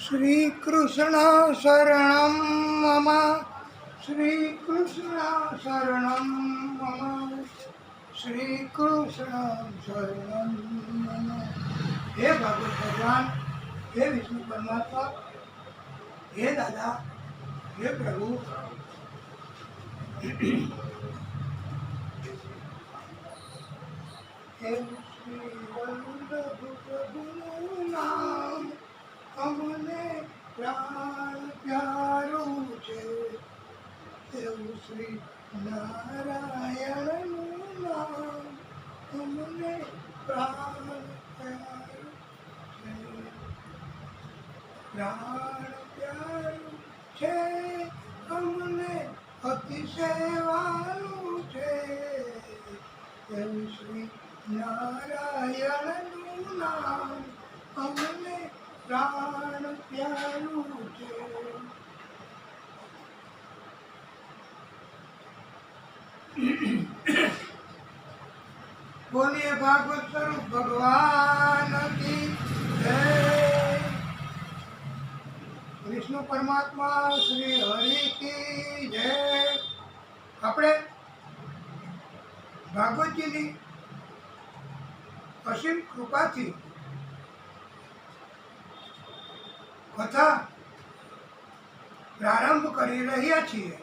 श्रीकृष्ण शरणं मम श्रीकृष्ण शरणं मम श्रीकृष्ण शरणं मम। हे भगवत भगवान, हे विष्णु परमात्मा, हे दादा, हे प्रभु, हे श्री वल्लभ प्रभुનું નામ અમને પ્રાણ પ્યારું છે। એવું શ્રી નારાયણનું નામ અમને પ્રાણ પ્યારું છે। પ્રાણ પ્યારું છે અમને અતિશય વાલું છે। એવું શ્રી નારાયણનું નામ અમને પ્રાણ પ્યારું છે। બોલીએ ભાગવત સ્વરૂપ ભગવાન કી જય। વિષ્ણુ પરમાત્મા શ્રી હરિ કી જય। આપણે ભાગવતજીની અસીમ કૃપાથી કથા પ્રારંભ કરી રહ્યા છીએ।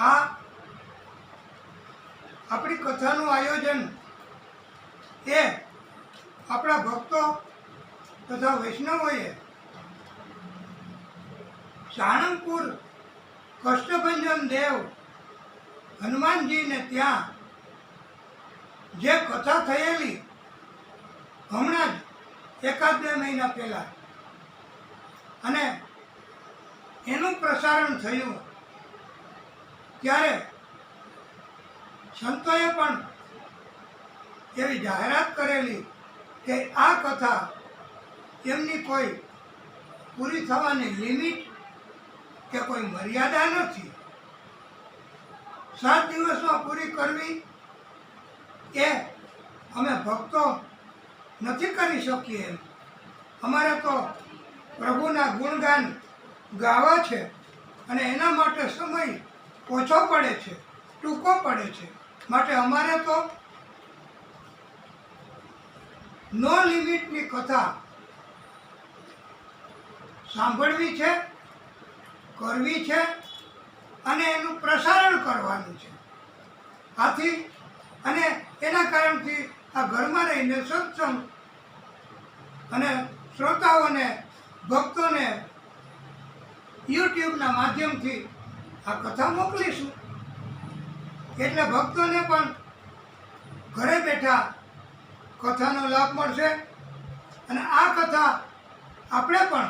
આ આપણી કથાનું આયોજન એ આપણા ભક્તો તથા વૈષ્ણવોએ સાળંગપુર કષ્ટભંજન દેવ હનુમાનજીને ત્યાં જે કથા થયેલી હમણાં જ 1-2 મહિના પહેલા અને એનું પ્રસારણ થયું ત્યારે સંતોએ પણ એવી જાહેરાત કરેલી કે આ કથા એમની કોઈ પૂરી થવાની લિમિટ કે કોઈ મર્યાદા નથી। 7 દિવસમાં પૂરી કરવી એ અમે ભક્તો નથી કરી શકીએ એમ। અમારે તો પ્રભુના ગુણગાન ગાવા છે અને એના માટે સમય ઓછો પડે છે, ટૂંકો પડે છે, માટે અમારે તો નો લિમિટની કથા સાંભળવી છે, કરવી છે અને એનું પ્રસારણ કરવાનું છે। આથી અને એના કારણથી આ ઘરમાં રહીને સત્સંગ અને શ્રોતાઓને ભક્તોને યુટ્યુબના માધ્યમથી આ કથા મોકલીશું, એટલે ભક્તોને પણ ઘરે બેઠા કથાનો લાભ મળશે અને આ કથા આપણે પણ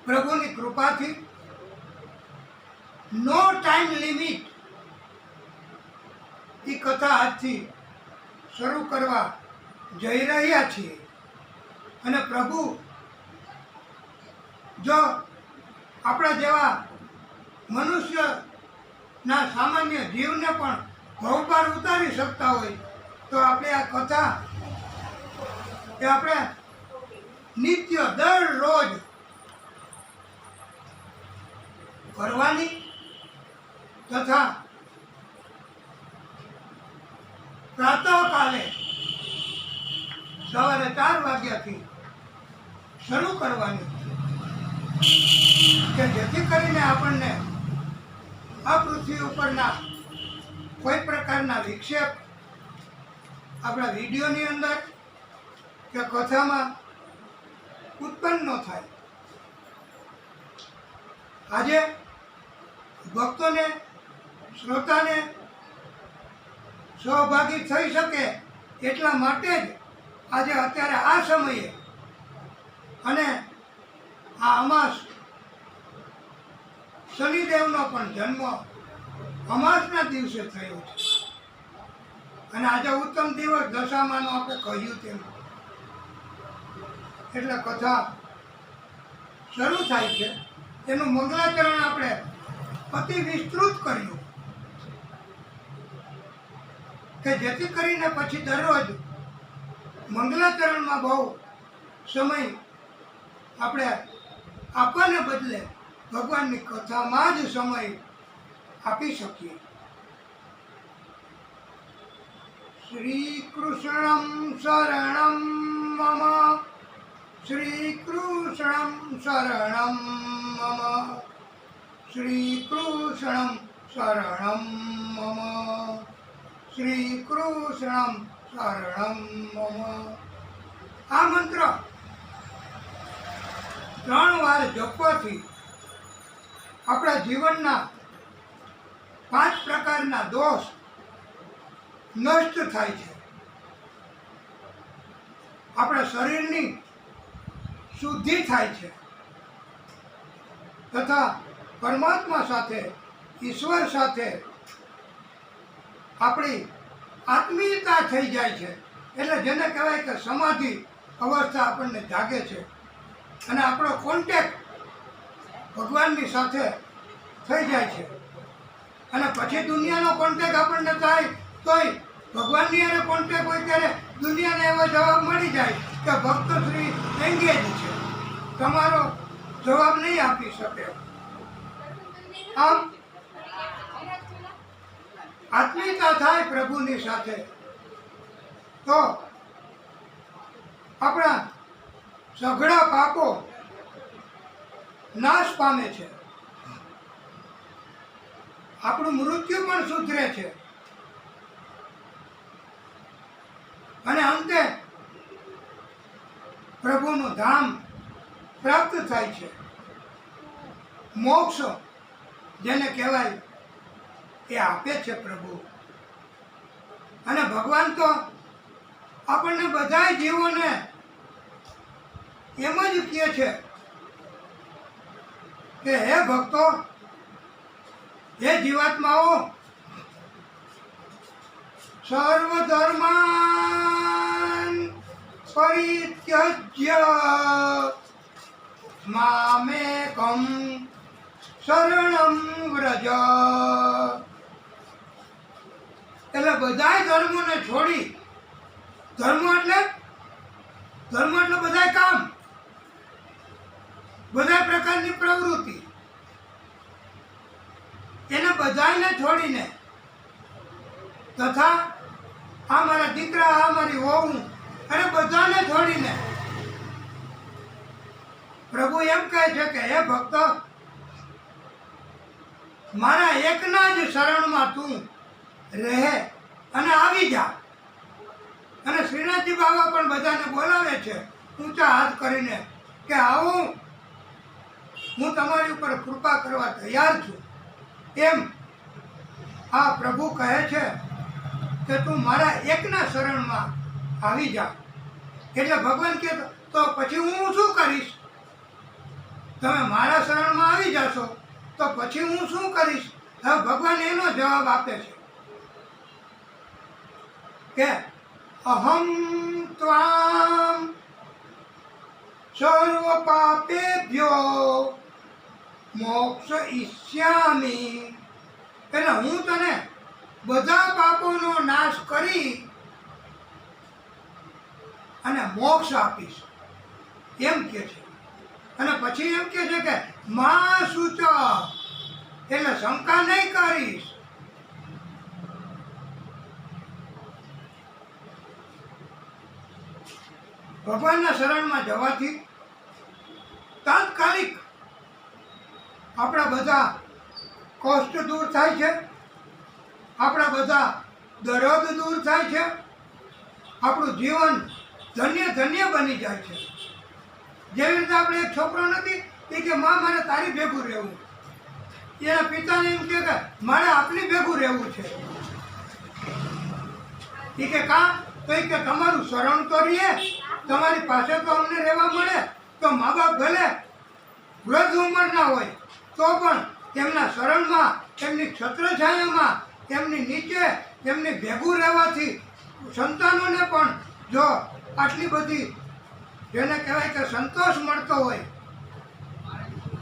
પ્રભુની કૃપાથી નો ટાઈમ લિમિટ એ કથા આજથી શરૂ કરવા જઈ રહ્યા છીએ। અને પ્રભુ જો આપણા જેવા મનુષ્યના સામાન્ય જીવને પણ ભવ પાર ઉતારી શકતા હોય તો આપણે આ કથા એ આપણે નિત્ય દરરોજ કરવાની તથા પ્રાતઃકાલે સવારે 4 વાગ્યાથી શરૂ કરવાની, કે જેથી કરીને આપણને આ પૃથ્વી ઉપરના કોઈ પ્રકારના વિક્ષેપ આપણા વિડીયોની અંદર કે કથામાં ઉત્પન્ન ન થાય। આજે ભક્તોને શ્રોતાને સહભાગી થઈ શકે એટલા માટે જ આજે અત્યારે આ સમયે અને આ અમાસ શનિદેવનો પણ જન્મ અમાસના દિવસે થયો છે અને આજે ઉત્તમ દિવસ દશામાનો આપણે કહ્યું તેમ, એટલે કથા શરૂ થાય છે। એનું મંગલાચરણ આપણે અતિ વિસ્તૃત કર્યું। કે જેથી કરીને પછી દરરોજ મંગલાચરણમાં બહુ સમય આપણે આપવાને બદલે ભગવાનની કથામાં જ સમય આપી શકીએ. શ્રી કૃષ્ણં શરણં મમ, શ્રી કૃષ્ણં શરણં મમ, શ્રી કૃષ્ણં શરણં મમ, શ્રી કૃષ્ણં શરણં મમ. આ મંત્ર 3 વાર જપવાથી આપણા જીવનના 5 પ્રકારના દોષ નષ્ટ થાય છે. આપણા શરીરની શુદ્ધિ થાય છે તથા પરમાત્મા સાથે, ઈશ્વર સાથે આપણી આત્મીયતા થઈ જાય છે. એટલે જેને કહેવાય કે સમાધિ અવસ્થા આપણને જાગે છે અને આપણો કોન્ટેક્ટ ભગવાનની સાથે થઈ જાય છે. અને પછી દુનિયાનો કોન્ટેક્ટ આપણને થાય તોય ભગવાનની હારે કોન્ટેક્ટ હોય ત્યારે દુનિયાને એવો જવાબ મળી જાય કે ભક્ત શ્રી એંગેજ છે, તમારો જવાબ નહીં આપી શકે. આમ આત્મીયતા થાય પ્રભુની સાથે તો આપણા સઘળા પાપો નાશ પામે છે, આપણું મૃત્યુ પણ સુધરે છે અને અંતે પ્રભુનું ધામ પ્રાપ્ત થાય છે. મોક્ષ જેને કહેવાય એ આપે છે પ્રભુ. અને ભગવાન તો આપણને બધા જીવોને એમ જ કહે છે કે હે ભક્તો, હે જીવાત્માઓ, સર્વધર્માન પરિત્યજ્ય મામેકં શરણં વ્રજ. એટલે બધાય ધર્મોને છોડી, ધર્મ એટલે બધાય કામ, બધા પ્રકારની પ્રવૃત્તિ, એને બધાને છોડીને તથા આ મારા દીકરા, આ મારી વહુ, અને બધાને છોડીને પ્રભુ એમ કહે છે કે હે ભક્ત, મારા એકના જ શરણમાં તું રહે અને આવી જા. અને શ્રીનાથજી બાબા પણ બધાને બોલાવે છે ઊંચા હાથ કરીને કે આવો, હું તમારી ઉપર કૃપા કરવા તૈયાર છું. એમ આ પ્રભુ કહે છે કે તું મારા એકના શરણમાં આવી જા. એટલે ભગવાન કહે તો પછી હું શું કરીશ? તમે મારા શરણમાં આવી જશો તો પછી હું શું કરીશ? હવે ભગવાન એનો જવાબ આપે છે કે અહમ ત્વામ સર્વ પાપેભ્યો મોક્ષ ઈષ્યામિ. એટલે હું તને બધા પાપોનો નાશ કરી અને મોક્ષ આપીશ એમ કે છે. અને પછી એમ કે છે કે મા સૂચ, એટલે શંકા નહીં કરીશ. ભગવાનના શરણમાં જવાથી તાત્કાલિક આપણા બધા કષ્ટ દૂર થાય છે, આપણા બધા દર્દ દૂર થાય છે, આપણું જીવન ધન્ય ધન્ય બની જાય છે. જેવી રીતે આપણે એક છોકરો નથી એ કે માં મારે તારી ભેગું રહેવું, એના પિતાને એમ કે મારે આપની ભેગું રહેવું છે. એ કે કા? તો એ કે તમારું શરણ તો રહીએ, તમારી પાસે તો અમને રહેવા મળે. તો મા બાપ ભલે વૃદ્ધ ઉંમરના હોય તો પણ તેમના શરણમાં, તેમની છત્રછાયામાં, તેમની નીચે, તેમની ભેગું રહેવાથી સંતાનોને પણ જો આટલી બધી જેને કહેવાય કે સંતોષ મળતો હોય.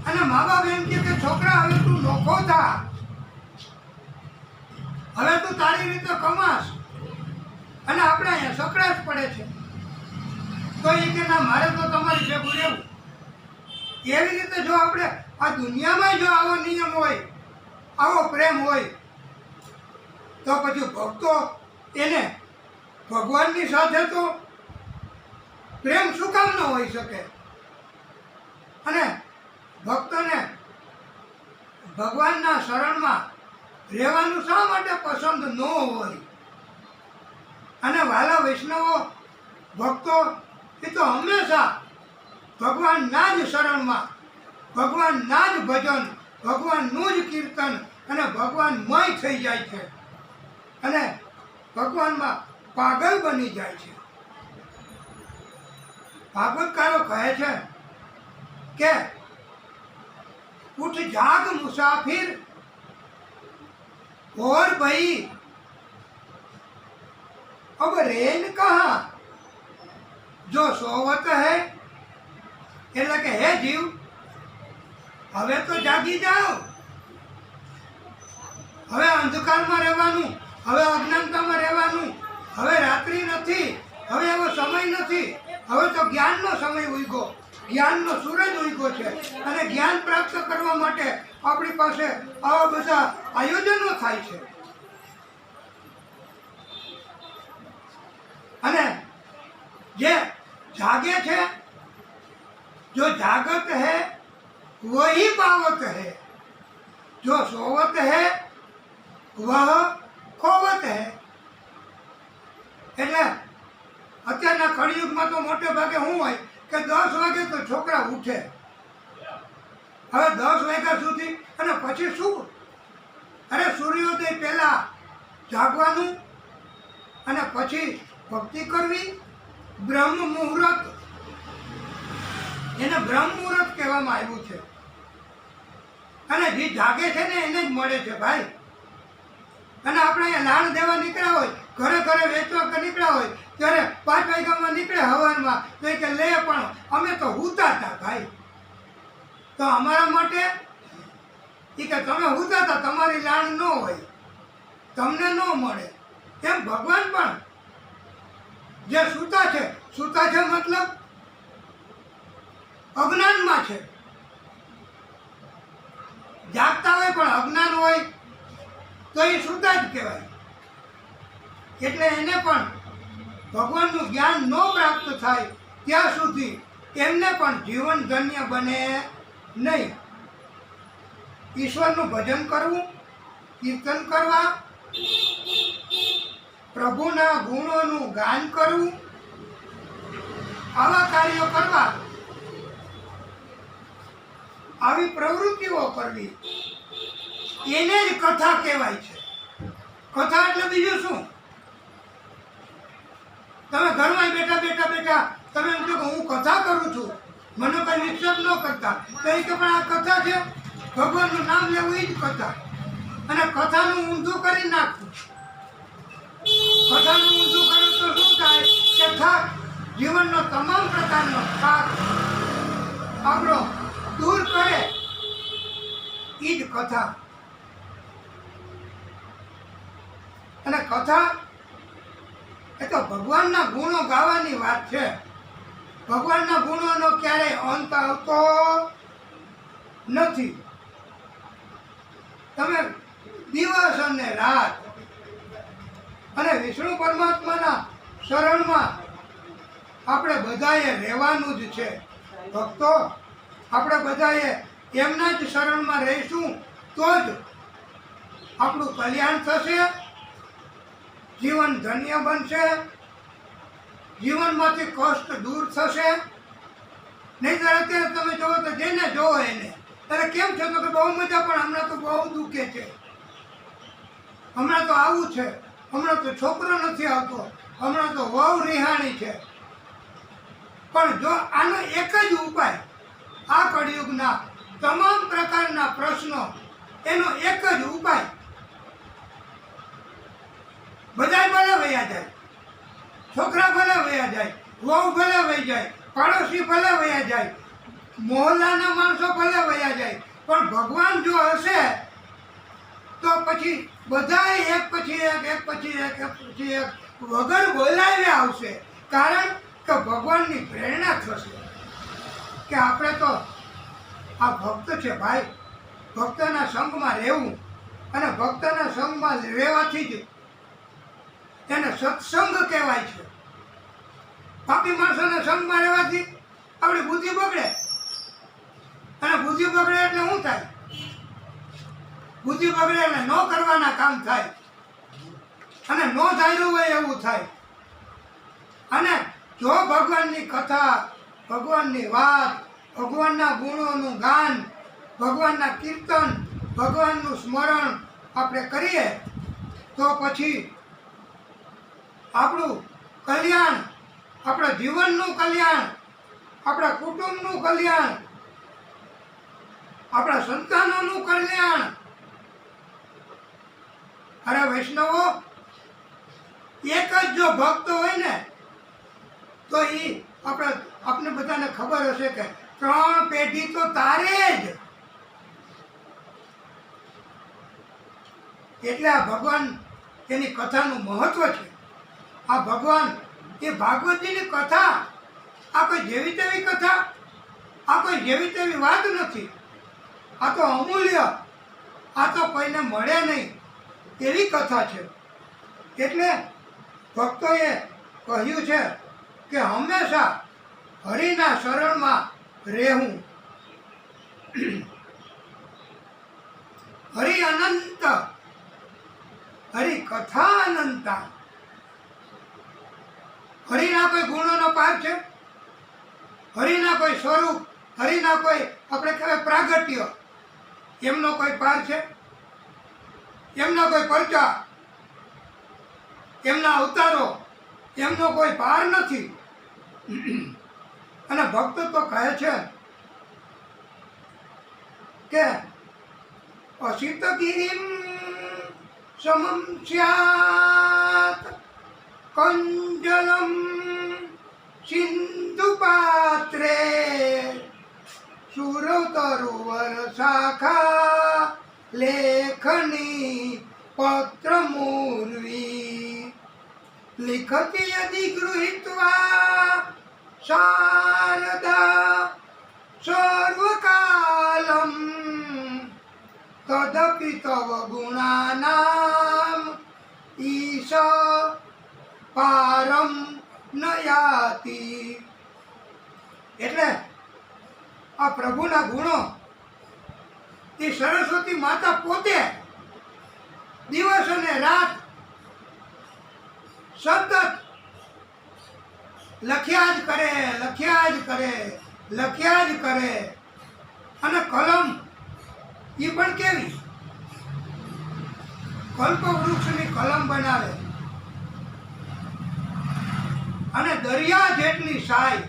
અને મા બાપ એમ કે છોકરા હવે તું નોખો થા, હવે તું તારી રીતે કમાશ, અને આપણે અહીંયા સકડાશ પડે છે, તો એ કે ના મારે તો તમારી ભેગું રહેવું. એવી રીતે જો આપણે આ દુનિયામાં જો આવો નિયમ હોય, આવો પ્રેમ હોય, તો પછી ભક્તો એને ભગવાનની સાથે તો પ્રેમ શું કામ ન હોઈ શકે? અને ભક્તોને ભગવાનના શરણમાં રહેવાનું શા માટે પસંદ ન હોય? અને વાલા વૈષ્ણવો ભક્તો એ તો હંમેશા ભગવાનના જ શરણમાં, ભગવાનના જ ભજન, ભગવાનનું જ કીર્તન અને ભગવાનમય થઈ જાય છે અને ભગવાનમાં પાગલ બની જાય છે. ભાગવતકારો કહે છે કે ઉઠ જાગ મુસાફિર और भाई अब रेन कहाँ जो सोवत है, એટલે કે હે જીવ હવે તો જાગી જાઓ, હવે અંધકારમાં રહેવાનું, હવે અજ્ઞાનતામાં રહેવાનું, હવે રાત્રિ નથી, હવે એવો સમય નથી, હવે તો જ્ઞાનનો સમય ઉગ્યો, જ્ઞાનનો સૂરજ ઉગ્યો છે અને જ્ઞાન પ્રાપ્ત કરવા માટે આપણી પાસે આવા બધા આયોજનો થાય છે. અને જે જાગે છે, जो जागत है वही पावत है, जो सोवत है वह खोवत है. એટલે અત્યારના કળિયુગમાં તો મોટે ભાગે શું હોય કે 10 વાગે તો છોકરા ઉઠે. હવે 10 વાગ્યા સુધી અને પછી શું? અરે સૂર્યોદય પહેલા જાગવાનું અને પછી ભક્તિ કરવી. બ્રહ્મ મુહૂર્ત, એને બ્રહ્મ મુહૂર્ત કહેવામાં આવ્યું છે. અને જે જાગે છે ને એને જ મળે છે ભાઈ. અને આપણે અહીંયા લાણ દેવા નીકળ્યા હોય, ઘરે ઘરે વેચવા નીકળ્યા હોય, ત્યારે 5 વાગ્યામાં નીકળે હવારમાં, તો એ કે લે પણ અમે તો હુતા હતા ભાઈ. તો અમારા માટે એ કે તમે હુતા હતા, તમારી લાણ ન હોય, તમને ન મળે. એમ ભગવાન પણ જે સૂતા છે મતલબ અજ્ઞાનમાં છે. જાગતા હોય પણ અજ્ઞાન હોય તો એ સૂતા જ કહેવાય. એટલે એને પણ ભગવાનનું જ્ઞાન ન પ્રાપ્ત થાય ત્યાં સુધી એમને પણ જીવન ધન્ય બને નહીં. ઈશ્વરનું ભજન કરવું, કીર્તન કરવા, પ્રભુના ગુણોનું ગાન કરવું, આવા કાર્યો કરવા, આવી પ્રવૃત્તિઓ કરવી, એને જ કથા કહેવાય છે. કથા એટલે બીજું શું? તમે ઘરમાં બેઠા તમે એમ કહો કે હું કથા કરું છું, મને કઈ નિક્ષેપ ન કરતા, તો એ કે પણ આ કથા છે, ભગવાનનું નામ લેવું એ જ કથા. અને કથાનું ઊંધું કરી નાખવું. કથાનું ઊંધું કરે તો શું થાય કે થાક, જીવનનો તમામ પ્રકારનો થાક આપણો દૂર કરે, એ જ કથા. અને કથા એ તો ભગવાનના ગુણો ગાવાની વાત છે. ભગવાનના ગુણોનો ક્યારેય અંત આવતો નથી. તમે દિવસ અને રાત અને વિષ્ણુ પરમાત્માના શરણમાં આપણે બધાએ રહેવાનું જ છે. ભક્તો આપણે બધાએ એમના જ શરણમાં રહીશું તો જ આપણું કલ્યાણ થશે, જીવન ધન્ય બનશે, જીવનમાંથી કષ્ટ દૂર થશે. નહીંતર અત્યારે તમે જોવો તો જેને જોવો એને ત્યારે કેમ છે તો કે બહુ મજા, પણ હમણાં તો બહુ દુઃખે છે, હમણાં તો આવું છે, હમણાં તો છોકરો નથી આવતો, હમણાં તો વહુ રિહાણી છે. પણ જો આનો એક જ ઉપાય, આ કળિયુગના તમામ પ્રકારના પ્રશ્નો, એનો એક જ ઉપાય, બધા ભલે વયા જાય, છોકરા ભલે વયા જાય, વહુ ભલે વહી જાય, પાડોશી ભલે વયા જાય, મોહલ્લાના માણસો ભલે વયા જાય, પણ ભગવાન જો હશે તો પછી બધાએ એક પછી એક પછી એક વગર બોલાવ્યા આવશે. કારણ કે ભગવાનની પ્રેરણા થશે કે આપણે તો આ ભક્ત છે ભાઈ, ભક્તના સંગમાં રહેવું, અને ભક્તના સંગમાં રહેવાથી જ એને સત્સંગ કહેવાય છે. પાપી માણસોના સંગમાં રહેવાથી આપણી બુદ્ધિ બગડે, અને બુદ્ધિ બગડે એટલે શું થાય? બુદ્ધિ બગડે એટલે ન કરવાના કામ થાય, અને ન ધાર્યું હોય એવું થાય. અને જો ભગવાનની કથા, ભગવાનની વાત, ભગવાનના ગુણોનું ગાન, ભગવાનના કીર્તન, ભગવાનનું સ્મરણ આપણે કરીએ તો પછી આપણું કલ્યાણ, આપણા જીવનનું કલ્યાણ, આપણા કુટુંબનું કલ્યાણ, આપણા સંતાનોનું કલ્યાણ. અરે વૈષ્ણવો, એક જ જો ભક્ત હોય ને તો એ આપણે બધાને ખબર હશે કે 3 પેઢી તો તારે જ. એટલે આ ભગવાન, એની કથાનું મહત્વ છે. આ ભગવાન એ ભાગવતજીની કથા આ કોઈ જેવી તેવી કથા, આ કોઈ જેવી તેવી વાત નથી. આ તો અમૂલ્ય, આ તો કોઈને મળે નહીં એવી કથા છે. એટલે ભક્તોએ કહ્યું છે કે હંમેશા હરિના શરણમાં રહેવું. હરિ અનંત, હરિ કથા અનંતા. હરિના કોઈ ગુણોનો પાર છે? હરિના કોઈ સ્વરૂપ, હરિના કોઈ આપણે કહેવાય પ્રાગટ્ય, એમનો કોઈ પાર છે? એમના કોઈ પરચા, એમના અવતારો, એમનો કોઈ પાર નથી. અને ભક્ત તો કહે છે કે અસિત ગિરિમ સમમ સ્યાત કંજલમ સિંધુ પાત્રે સુરતરુવર શાખા લેખની પત્ર મૂર્વી લિખતી યદિ ગૃહીત્વા શારદા સર્વકાલમ તદપિ તવ ગુણાનામ ઈશ પારમ ન યાતિ. એટલે આ પ્રભુના ગુણો એ સરસ્વતી માતા પોતે દિવસ અને રાત સતત લખ્યા જ કરે, લખ્યા જ કરે, લખ્યા જ કરે. અને કલમ એ પણ કેવી? કલ્પવૃક્ષની કલમ બનાવે, અને દરિયા જેટલી સાય,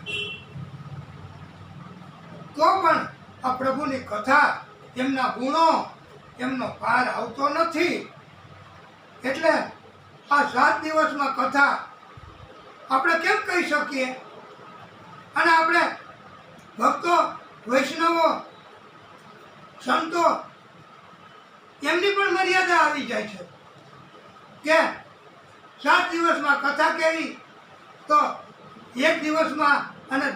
તો પણ આ પ્રભુની કથા, એમના ગુણો, એમનો પાર આવતો નથી. એટલે આ 7 દિવસમાં કથા આપણે કેમ કહી શકીએ? અને આપણે ભક્તો, વૈષ્ણવો, સંતો, એમની પણ મર્યાદા આવી જાય છે કે 7 દિવસમાં કથા કેવી, તો 1 દિવસમાં, અને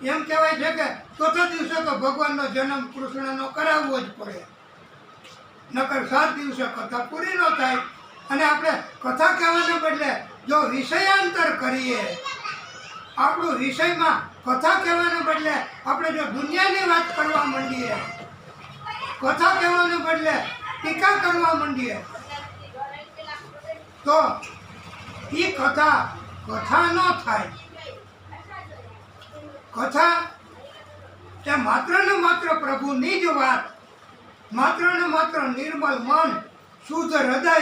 એમ કહેવાય છે કે ચોથા દિવસે તો ભગવાનનો જન્મ કૃષ્ણનો કરાવવો જ પડે, નકર 7 દિવસે કથા પૂરી ન થાય. અને આપણે કથા કહેવાને બદલે જો વિષયાંતર કરીએ, આપણું વિષયમાં કથા કહેવાને બદલે આપણે જો દુનિયાની વાત કરવા માંડીએ, કથા કહેવાને બદલે ટીકા કરવા માંડીએ, તો એ કથા ન થાય. કથા એ માત્ર ને માત્ર પ્રભુની જ વાત, માત્ર ને માત્ર નિર્મલ મન, શુદ્ધ હૃદય,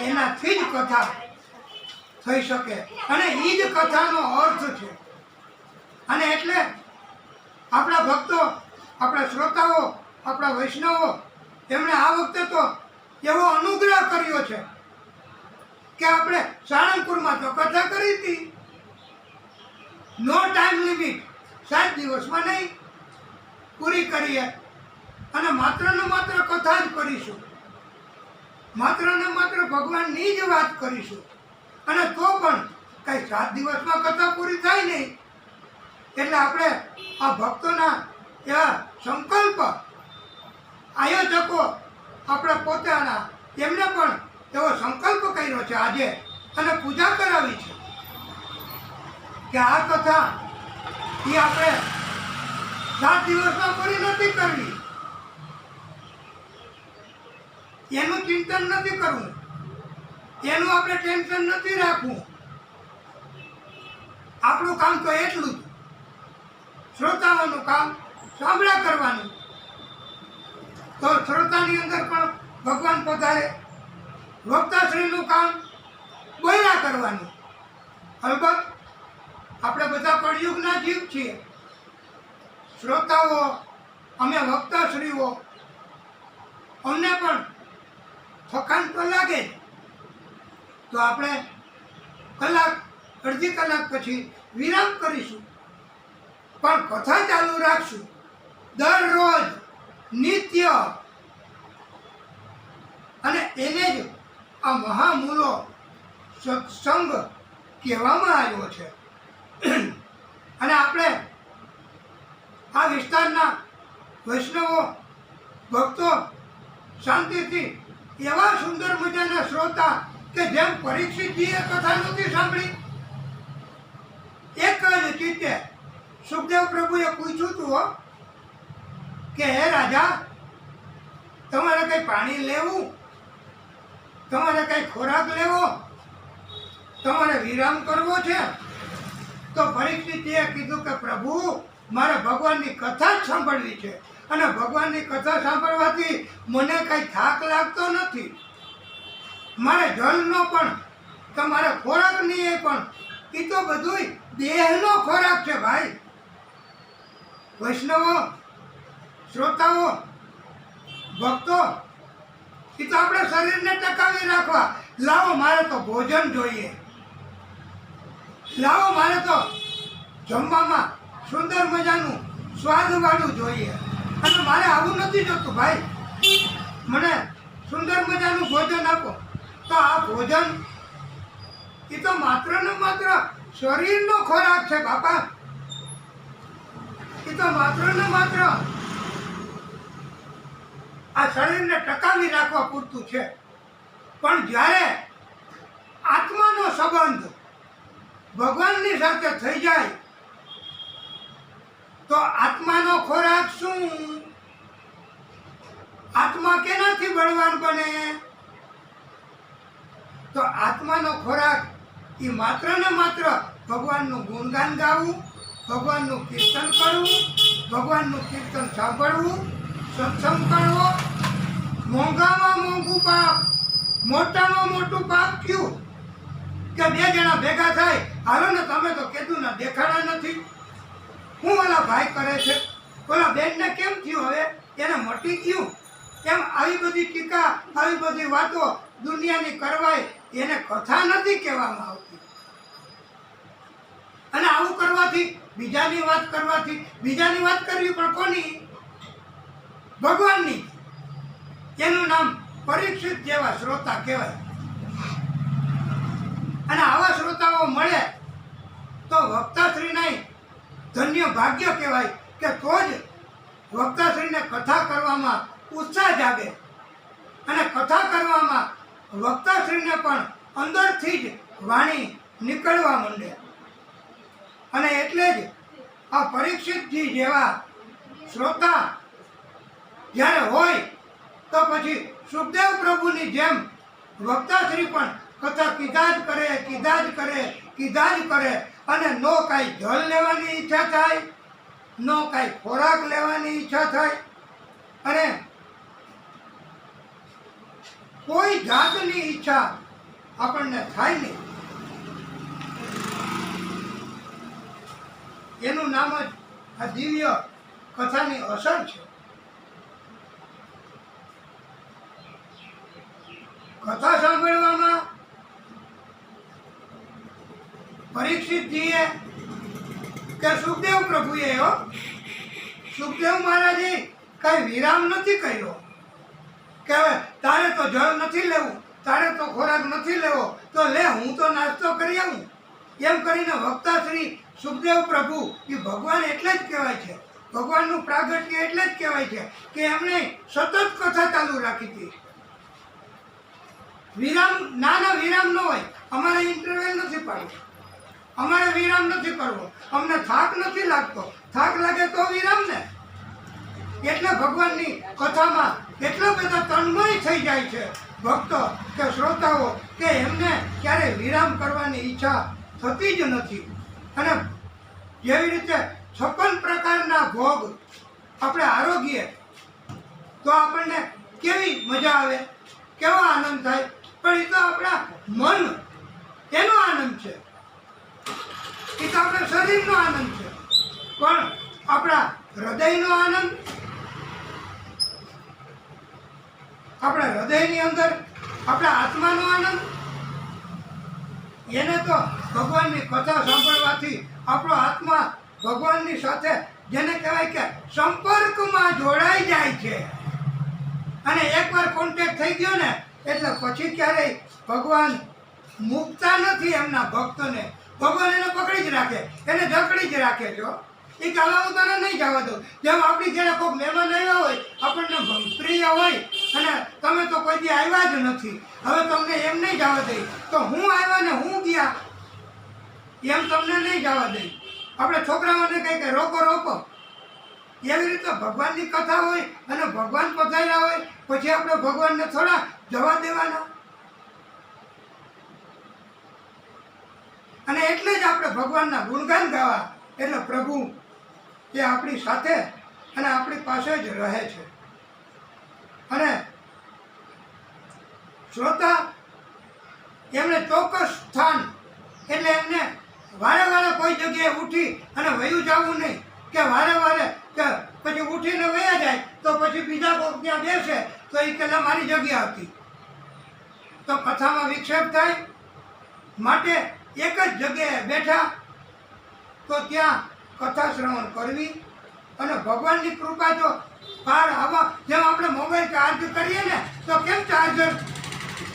એનાથી જ કથા થઈ શકે. અને એ જ કથાનો અર્થ છે. અને એટલે આપણા ભક્તો, આપણા શ્રોતાઓ, આપણા વૈષ્ણવો, એમણે આ વખતે તો એવો અનુગ્રહ કર્યો છે કે આપણે સાળંગપુરમાં તો કથા કરી હતી, નો ટાઈમ લિમિટ, 7 દિવસમાં નહીં પૂરી કરીએ, અને માત્ર ને માત્ર કથા જ કરીશું. માત્ર ને માત્ર ભગવાનની જ વાત કરીશું. અને તો પણ કંઈ 7 દિવસમાં કથા પૂરી થાય નહીં. એટલે આપણે આ ભક્તોના એવા સંકલ્પ આયોજકો આપણે પોતાના એમને પણ એવો સંકલ્પ કર્યો છે આજે અને પૂજા કરાવી છે કે આ કથા એ આપણે 7 દિવસમાં પૂરી નથી કરવી. એનું ચિંતન નથી કરવું, એનું આપણે ટેન્શન નથી રાખવું. આપણું કામ તો એટલું જ, શ્રોતાઓનું કામ સાંભળ્યા કરવાનું. તો શ્રોતાની અંદર પણ ભગવાન પધારે. વક્તાશ્રીનું કામ બોલ્યા કરવાનું. અલબત્ત આપણે બધા કળયુગના જીવ છીએ. શ્રોતાઓ, અમે વક્તાશ્રીઓ, અમને પણ થકાન તો લાગે જ. તો આપણે કલાક, અડધી કલાક પછી વિરામ કરીશું, પણ કથા ચાલુ રાખશું દરરોજ નિત્ય. અને એને જ આ મહામૂલો સત્સંગ કહેવામાં આવ્યો છે. અને આપણે આ વિસ્તારના વૈષ્ણવો ભક્તો શાંતિથી એવા સુંદર મજાના શ્રોતા કે જેમ પરીક્ષિતજીએ કથા નથી સાંભળી. એક જ ચિત્તે સુખદેવ પ્રભુએ પૂછ્યું હતું કે હે રાજા, તમારે કંઈ પાણી લેવું, તમારે કંઈ ખોરાક લેવો, તમારે વિરામ કરવો છે? તો પરીક્ષિતજીએ કીધું કે પ્રભુ, મારે ભગવાનની કથા જ સાંભળવી છે. અને ભગવાનની કથા સાંભળવાથી મને કંઈ થાક લાગતો નથી. મારે જલનો પણ, તમારે ખોરાકની એ પણ, એ તો બધું દેહનો ખોરાક છે ભાઈ. વૈષ્ણવો, શ્રોતાઓ, ભક્તો, એ તો આપણે શરીરને ટકાવી રાખવા. લાવો, મારે તો ભોજન જોઈએ. લાવો, મારે તો જમવામાં સુંદર મજાનું સ્વાદવાળું જોઈએ. અને મારે આવું નથી જોતું ભાઈ, મને સુંદર મજાનું ભોજન આપો. તો આ ભોજન એ તો માત્ર ને માત્ર શરીરનો ખોરાક છે બાપા. એ તો માત્ર ને માત્ર આ શરીરને ટકાવી રાખવા પૂરતું છે. પણ જ્યારે આત્માનો સંબંધ ભગવાનની સાથે થઈ જાય તો આત્માનો ખોરાક શું? આત્મા કેનાથી બળવાન બને? તો આત્માનો ખોરાક એ માત્ર ને માત્ર ભગવાનનું ગુણગાન ગાવું, ભગવાનનું કીર્તન કરવું, ભગવાનનું કીર્તન સાંભળવું, સત્સંગ કરવો. મોંઘામાં મોંઘું પાપ, મોટામાં મોટું પાપ કયું? કે 2 જણા ભેગા થાય, હાલો ને તમે તો કીધું ને દેખાડા નથી. હું ઓલા ભાઈ કરે છે, ઓલા બેનને કેમ થયું, હવે એને મટી ગયું? એમ આવી બધી ટીકા, આવી બધી વાતો દુનિયાની કરવાય, એને કથા નથી કહેવામાં આવતી. અને આવું કરવાથી, બીજાની વાત કરવાથી, બીજાની વાત કરવી પણ કોની? ભગવાનની. એનું નામ પરીક્ષિત જેવા શ્રોતા કહેવાય. અને આવા શ્રોતાઓ મળે તો વક્તાશ્રીના ધન્ય ભાગ્ય કહેવાય કે તો જ વક્તાશ્રીને કથા કરવામાં ઉત્સાહ જાગે. અને કથા કરવામાં વક્તાશ્રીને પણ અંદરથી જ વાણી નીકળવા માંડે. અને એટલે જ આ પરીક્ષિતજી જેવા શ્રોતા જ્યારે હોય તો પછી સુખદેવ પ્રભુની જેમ વક્તાશ્રી પણ કથા કીધા જ કરે, કીધા જ કરે, કીધા જ કરે. અને નો કાંઈ જલ લેવાની ઈચ્છા થાય, નો કાંઈ ખોરાક લેવાની ઈચ્છા થાય, અને કોઈ જાતની ઈચ્છા આપણને થાય નહીં. એનું નામ જ આ દિવ્ય કથાની અસર છે. કથા સાંભળવામાં પરીક્ષિતજીએ કે સુખદેવ પ્રભુએ સુખદેવ મહારાજે કઈ વિરામ નથી કર્યો કે હવે તારે તો જળ નથી લેવું, તારે તો ખોરાક નથી લેવો, તો લે હું તો નાસ્તો કરી આવું. એમ કરીને વક્તા શ્રી સુખદેવ પ્રભુ એ ભગવાન એટલે જ કહેવાય છે, ભગવાનનું પ્રાગટ્ય એટલે જ કહેવાય છે કે એમણે સતત કથા ચાલુ રાખી હતી. વિરામ, નાના વિરામ ન હોય. અમારે ઇન્ટરવેલ નથી પાડવું, અમારે વિરામ નથી કરવો, અમને થાક નથી લાગતો. થાક લાગે તો વિરામ ને. એટલે ભગવાનની કથામાં એટલા બધા તન્મય થઈ જાય છે ભક્તો કે શ્રોતાઓ કે એમને ક્યારે વિરામ કરવાની ઈચ્છા થતી જ નથી. અને જેવી રીતે 56 પ્રકારના ભોગ આપણે આરોગ્ય તો આપણને કેવી મજા આવે, કેવો આનંદ થાય, પણ એ તો આપણા મન એનો આનંદ છે, એ તો આપણા શરીરનો આનંદ છે. પણ આપણા હૃદયનો આનંદ, આપણા હૃદયની અંદર આપણા આત્માનો આનંદ, એને તો ભગવાનની કથા સાંભળવાથી આપણો આત્મા ભગવાનની સાથે જેને કહેવાય કે સંપર્કમાં જોડાઈ જાય છે. અને એકવાર કોન્ટેક્ટ થઈ ગયો ને એટલે પછી ક્યારેય ભગવાન મૂકતા નથી એમના ભક્તોને. ભગવાન એને પકડી જ રાખે, એને જકડી જ રાખે છો. એ કાલા હું તને નહીં જવા દઉં. જેમ આપણી ઘરે કોઈ મહેમાન આવ્યા હોય, આપણને પ્રિય હોય, અને તમે તો કોઈ દી આવ્યા જ નથી, હવે તમને એમ નહીં જવા દઈ, તો હું આવ્યા ને હું ગયા એમ તમને નહીં જવા દઈ. આપણે છોકરાઓને કહે કે રોકો રોકો, એવી રીતે ભગવાનની કથા હોય અને ભગવાન પધાર્યા હોય પછી આપણે ભગવાનને થોડા જવા દેવાના. અને એટલે જ આપણે ભગવાનના ગુણગાન ગાવા, એટલે પ્રભુ એ આપણી સાથે અને આપણી પાસે જ રહે છે. અને શ્રોતા એમને ચોક્કસ સ્થાન, એટલે એમને વારે વારે કોઈ જગ્યાએ ઉઠી અને વયું જવું નહીં કે વારે વારે કે પછી ઉઠીને વયા જાય તો પછી બીજા કોઈ ત્યાં બેસે તો એ પહેલાં મારી જગ્યા હતી, તો કથામાં વિક્ષેપ થાય. માટે એક જ જગ્યાએ બેઠા તો ત્યાં કથા શ્રવણ કરવી. અને ભગવાનની કૃપા જો બહાર આવા, જેમ આપણે મોબાઈલ ચાર્જ કરીએ ને તો કેમ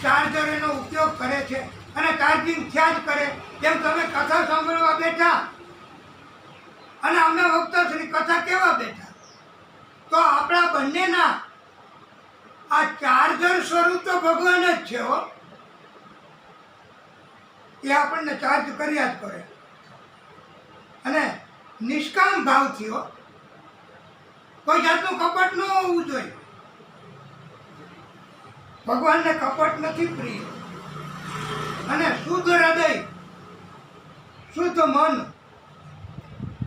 ચાર્જર એનો ઉપયોગ કરે છે અને ચાર્જિંગ થયા જ કરે, જેમ તમે કથા સાંભળવા બેઠા અને અમે વક્તાશ્રી કથા કેવા બેઠા, તો આપણા બંનેના આ ચાર્જર સ્વરૂપ તો ભગવાન જ છે હો. એ આપણને ચાર્જ કર્યા જ કરે. અને નિષ્કામ ભાવથી હો, કોઈ જાતનું કપટ ન હોવું જોઈએ. ભગવાનને કપટ નથી પ્રિય. અને શુદ્ધ હૃદય, શુદ્ધ મન,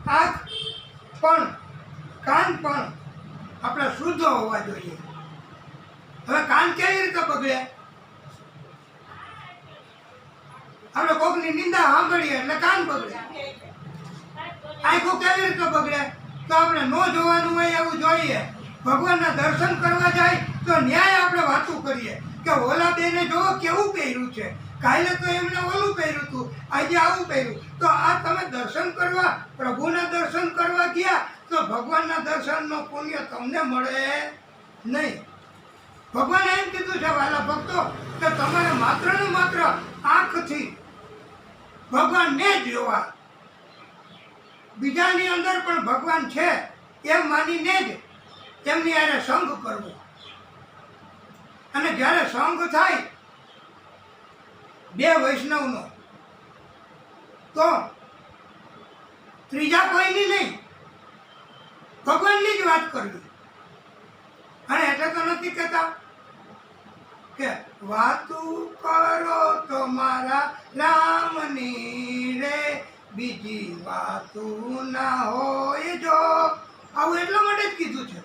આંખ પણ કાન પણ આપણા શુદ્ધ હોવા જોઈએ. હવે કાન કેવી રીતે બગડે? આપણે કોકની નિંદા સાંભળીએ એટલે કાન બગડે. આંખો કેવી રીતે બગડે? તો આપણે ન જોવાનું હોય એવું જોઈએ. ભગવાનના દર્શન કરવા જાય તો ન્યાય આપણે વાતું કરીએ કે ઓલા બેને જોવો કેવું પહેર્યું છે, કાલે તો એમને ઓલું પહેર્યું હતું, આજે આવું પહેર્યું. તો આ તમે દર્શન કરવા, પ્રભુના દર્શન કરવા ગયા તો ભગવાનના દર્શનનો પુણ્ય તમને મળે નહીં. ભગવાને એમ કીધું છે વાલા ભક્તો કે તમારે માત્ર ને માત્ર આંખથી ભગવાનને જ જોવા, બીજાની અંદર પણ ભગવાન છે એમ માનીને જ એમની હારે સંગ કરવો. અને જ્યારે સંગ થાય બે વૈષ્ણવનો તો ત્રીજા કોઈની નહીં, ભગવાનની જ વાત કરવી. અને એટલે તો નથી કહેતા કે વાતું કરો તો મારા રામની રે, બીજી વાતું ના હોય જો. આવું એટલા માટે જ કીધું છે.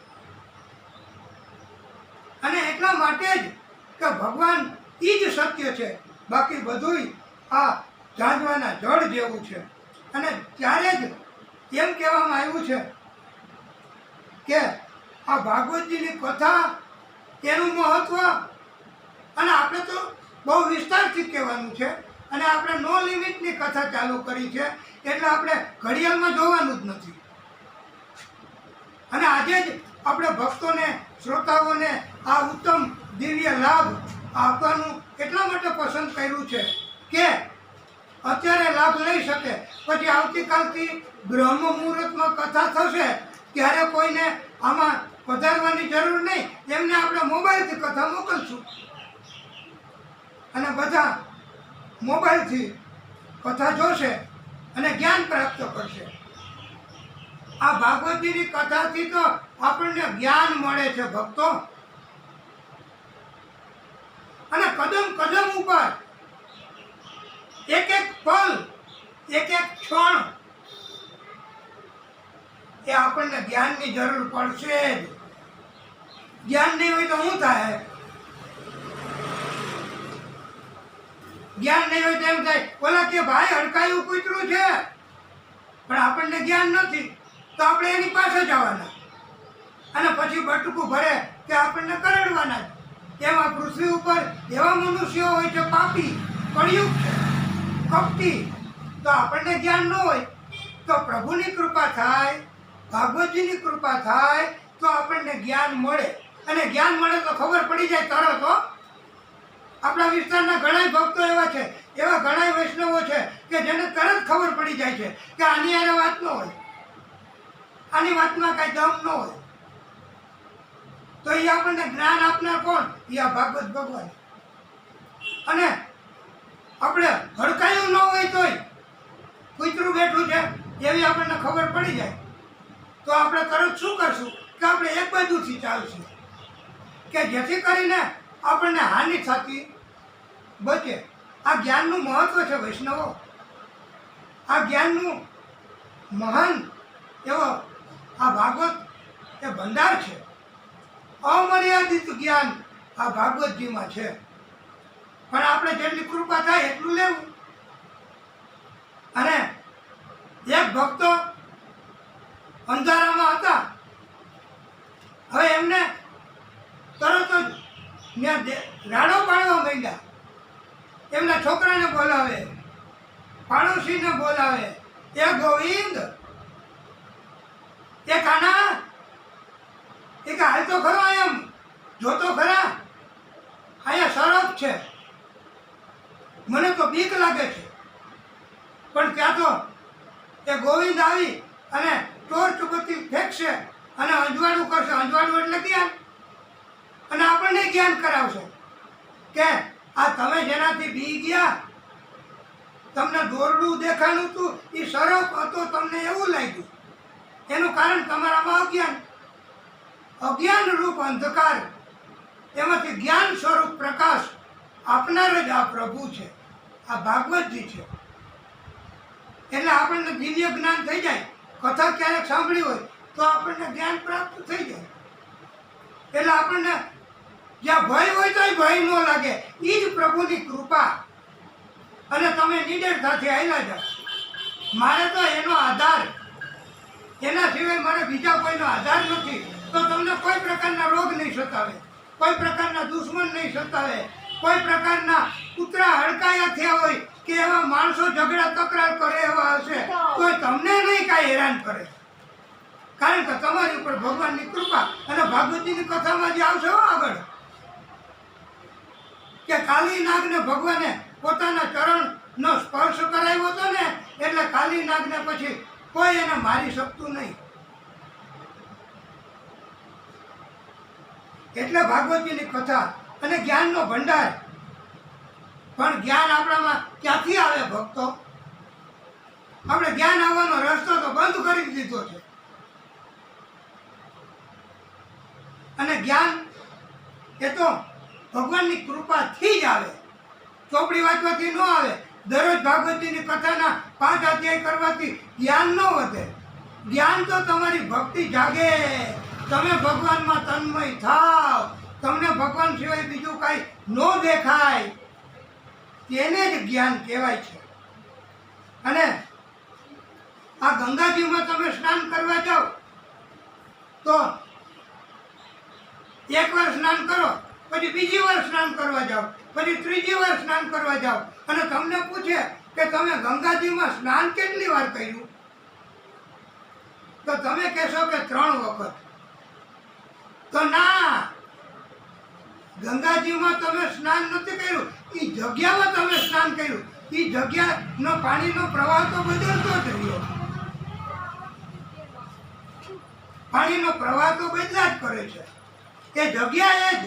અને એટલા માટે જ કે ભગવાન એ જ સત્ય છે, બાકી બધુંય આ ઝાંઝવાના જળ જેવું છે. અને ત્યારે જ એમ કહેવામાં આવ્યું છે કે આ ભાગવતજીની કથા, એનું મહત્વ, અને આપણે તો બહુ વિસ્તારથી કહેવાનું છે. અને આપણે નો લિમિટની કથા ચાલુ કરી છે, એટલે આપણે ઘડિયાળમાં જોવાનું જ નથી. અને આજે જ આપણે ભક્તોને, શ્રોતાઓને આ ઉત્તમ દિવ્ય લાભ આપવાનું એટલા માટે પસંદ કર્યું છે કે અત્યારે લાભ લઈ શકે, પછી આવતીકાલથી બ્રહ્મ મુહૂર્તમાં કથા થશે ત્યારે કોઈને આમાં પધારવાની જરૂર નહીં, એમને આપણે મોબાઈલથી કથા મોકલશું અને બધા મોબાઈલથી કથા જોશે અને જ્ઞાન પ્રાપ્ત કરશે. આ ભાગવતજીની કથાથી તો આપણને જ્ઞાન મળે છે ભક્તો. અને કદમ કદમ ઉપર એક એક પલ, એક એક ક્ષણ એ આપણને જ્ઞાનની જરૂર પડશે જ. જ્ઞાન નહીં હોય તો શું થાય? જ્ઞાન નહીં હોય તો એમ થાય ઓલા કે ભાઈ હડકાયું કૂતરું છે, પણ આપણને જ્ઞાન નથી તો આપણે એની પાસે જવાના અને પછી બટકું ભરે કે આપણને કરડવાના જ. એમાં પૃથ્વી ઉપર એવા મનુષ્યો હોય છે પાપી, કળિયુગ છે, કપટી, તો આપણને જ્ઞાન ન હોય તો પ્રભુની કૃપા થાય, ભાગવતજીની કૃપા થાય તો આપણને જ્ઞાન મળે. અને જ્ઞાન મળે તો ખબર પડી જાય તરત. હો, આપણા વિસ્તારના ઘણા ભક્તો એવા છે, એવા ઘણા વૈષ્ણવો છે કે જેને તરત ખબર પડી જાય છે કે આની આને વાત ન હોય, આની વાતમાં કાંઈ દમ ન હોય. તો એ આપણને જ્ઞાન આપનાર કોણ? એ આ ભાગવત ભગવાન. અને આપણે હડકાયું ન હોય તોય કૂતરું બેઠું છે એવી આપણને ખબર પડી જાય તો આપણે તરત શું કરશું કે આપણે એક બાજુથી ચાલશું કે જેથી કરીને આપણને હાનિ થતી બચે. આ જ્ઞાનનું મહત્વ છે વૈષ્ણવો. આ જ્ઞાનનું મહાન એવો આ ભાગવત એ ભંડાર છે. અમર્યાદિત જ્ઞાન આ ભાગવતજીમાં છે, પણ આપણે જેટલી કૃપા થાય એટલું લેવું. અને એક ભક્તો અંધારામાં હતા, હવે એમને તરત જ રાડો પાડવા માંડ્યા. એમના છોકરાને બોલાવે, પાડોશીને બોલાવે, એ ગોવિંદ, એ કાના, એ કે હાલ તો ખરો, એમ જોતો ખરા, અહીંયા સરપ છે, મને તો બીક લાગે છે. પણ ત્યાં તો એ ગોવિંદ આવી અને ટોર્ચ બત્તી ફેંકશે અને અંજવાળું કરશે. અંજવાળું એટલે જ્ઞાન, અને આપણને જ્ઞાન કરાવશે કે આ તમે જેનાથી બી ગયા, તમને દોરડું દેખાણું હતું, એ સરપ હતો, તમને એવું લાગ્યું, એનું કારણ તમારામાં અજ્ઞાન. અજ્ઞાન રૂપ અંધકાર, એમાંથી જ્ઞાન સ્વરૂપ પ્રકાશ આપનાર જ આ પ્રભુ છે, આ ભાગવતજી છે. એટલે આપણને દિવ્ય જ્ઞાન થઈ જાય. કથા ક્યારેક સાંભળી હોય તો આપણને જ્ઞાન પ્રાપ્ત થઈ જાય. એટલે આપણને જ્યાં ભય હોય તો ભય ન લાગે. એ જ પ્રભુની કૃપા. અને તમે નિડરતાથી આવેલા જાઓ. મારે તો એનો આધાર, એના સિવાય મારે બીજા કોઈનો આધાર નથી. તો તમને કોઈ પ્રકારના રોગ નહીં સતાવે, કોઈ પ્રકારના દુશ્મન નહીં સતાવે, કોઈ પ્રકારના કૂતરા હડકાયા થયા હોય કે એવા માણસો ઝઘડા તકરાર કરે એવા હશે તો તમને નહીં કાંઈ હેરાન કરે. કારણ કે તમારી ઉપર ભગવાનની કૃપા. અને ભાગવતજીની કથામાં જે આવશે આગળ કે કાલી નાગને ભગવાને પોતાના ચરણનો સ્પર્શ કરાવ્યો હતો ને, એટલે કાલી નાગને પછી કોઈ એને મારી શકતું નહીં. એટલે ભાગવતજીની કથા અને જ્ઞાનનો ભંડાર. પણ જ્ઞાન આપણામાં ક્યાંથી આવે ભક્તો? આપણે જ્ઞાન આવવાનો રસ્તો તો બંધ કરી દીધો છે. અને જ્ઞાન એ તો ભગવાનની કૃપાથી જ આવે, ચોપડી વાંચવાથી ન આવે. દરરોજ ભાગવતજીની કથાના 5 અધ્યાય કરવાથી જ્ઞાન ન વધે. જ્ઞાન તો તમારી ભક્તિ જાગે, તમે ભગવાનમાં તન્મય થાવ, તમને ભગવાન સિવાય બીજું કાંઈ ન દેખાય, તેને જ જ્ઞાન કહેવાય છે. અને આ ગંગાજીમાં તમે સ્નાન કરવા જાઓ તો એક વાર સ્નાન કરો, પછી બીજી વાર સ્નાન કરવા જાઓ, પછી ત્રીજી વાર સ્નાન કરવા જાઓ, અને તમને પૂછે કે તમે ગંગાજીમાં સ્નાન કેટલી વાર કર્યું, તો તમે કહેશો કે 3 વખત. તો ના, ગંગાજીમાં તમે સ્નાન નથી કર્યું, એ જગ્યામાં તમે સ્નાન કર્યું, એ જગ્યાનો પાણીનો પ્રવાહ તો બદલતો જ રહ્યો, પાણીનો પ્રવાહ તો બદલા જ કરે છે એ જગ્યાએ જ,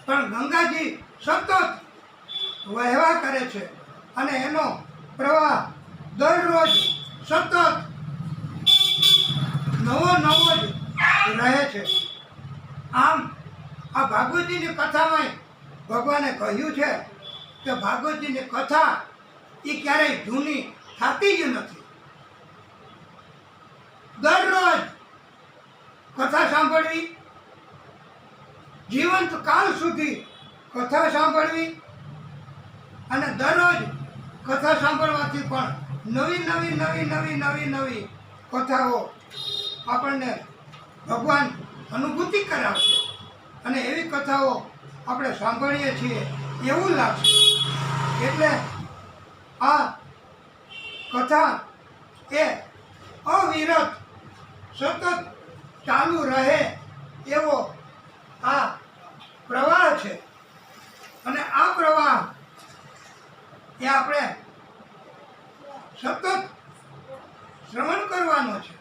પણ ગંગાજી સતત વહેવા કરે છે અને એનો પ્રવાહ દરરોજ સતત નવો નવો જ રહે છે. આમ આ ભાગવતજીની કથામાં ભગવાને કહ્યું છે કે ભાગવતજીની કથા એ ક્યારેય જૂની થતી જ નથી. દરરોજ કથા સાંભળવી, જીવંત કાળ સુધી કથા સાંભળવી, અને દરરોજ કથા સાંભળવાથી પણ નવી નવી નવી નવી નવી નવી કથાઓ આપણને ભગવાન અનુભૂતિ કરાવશે અને એવી કથાઓ આપણે સાંભળીએ છીએ એવું લાગશે. એટલે આ કથા એ અવિરત સતત ચાલુ રહે એવો આ પ્રવાહ છે અને આ પ્રવાહ એ આપણે સતત શ્રવણ કરવાનો છે.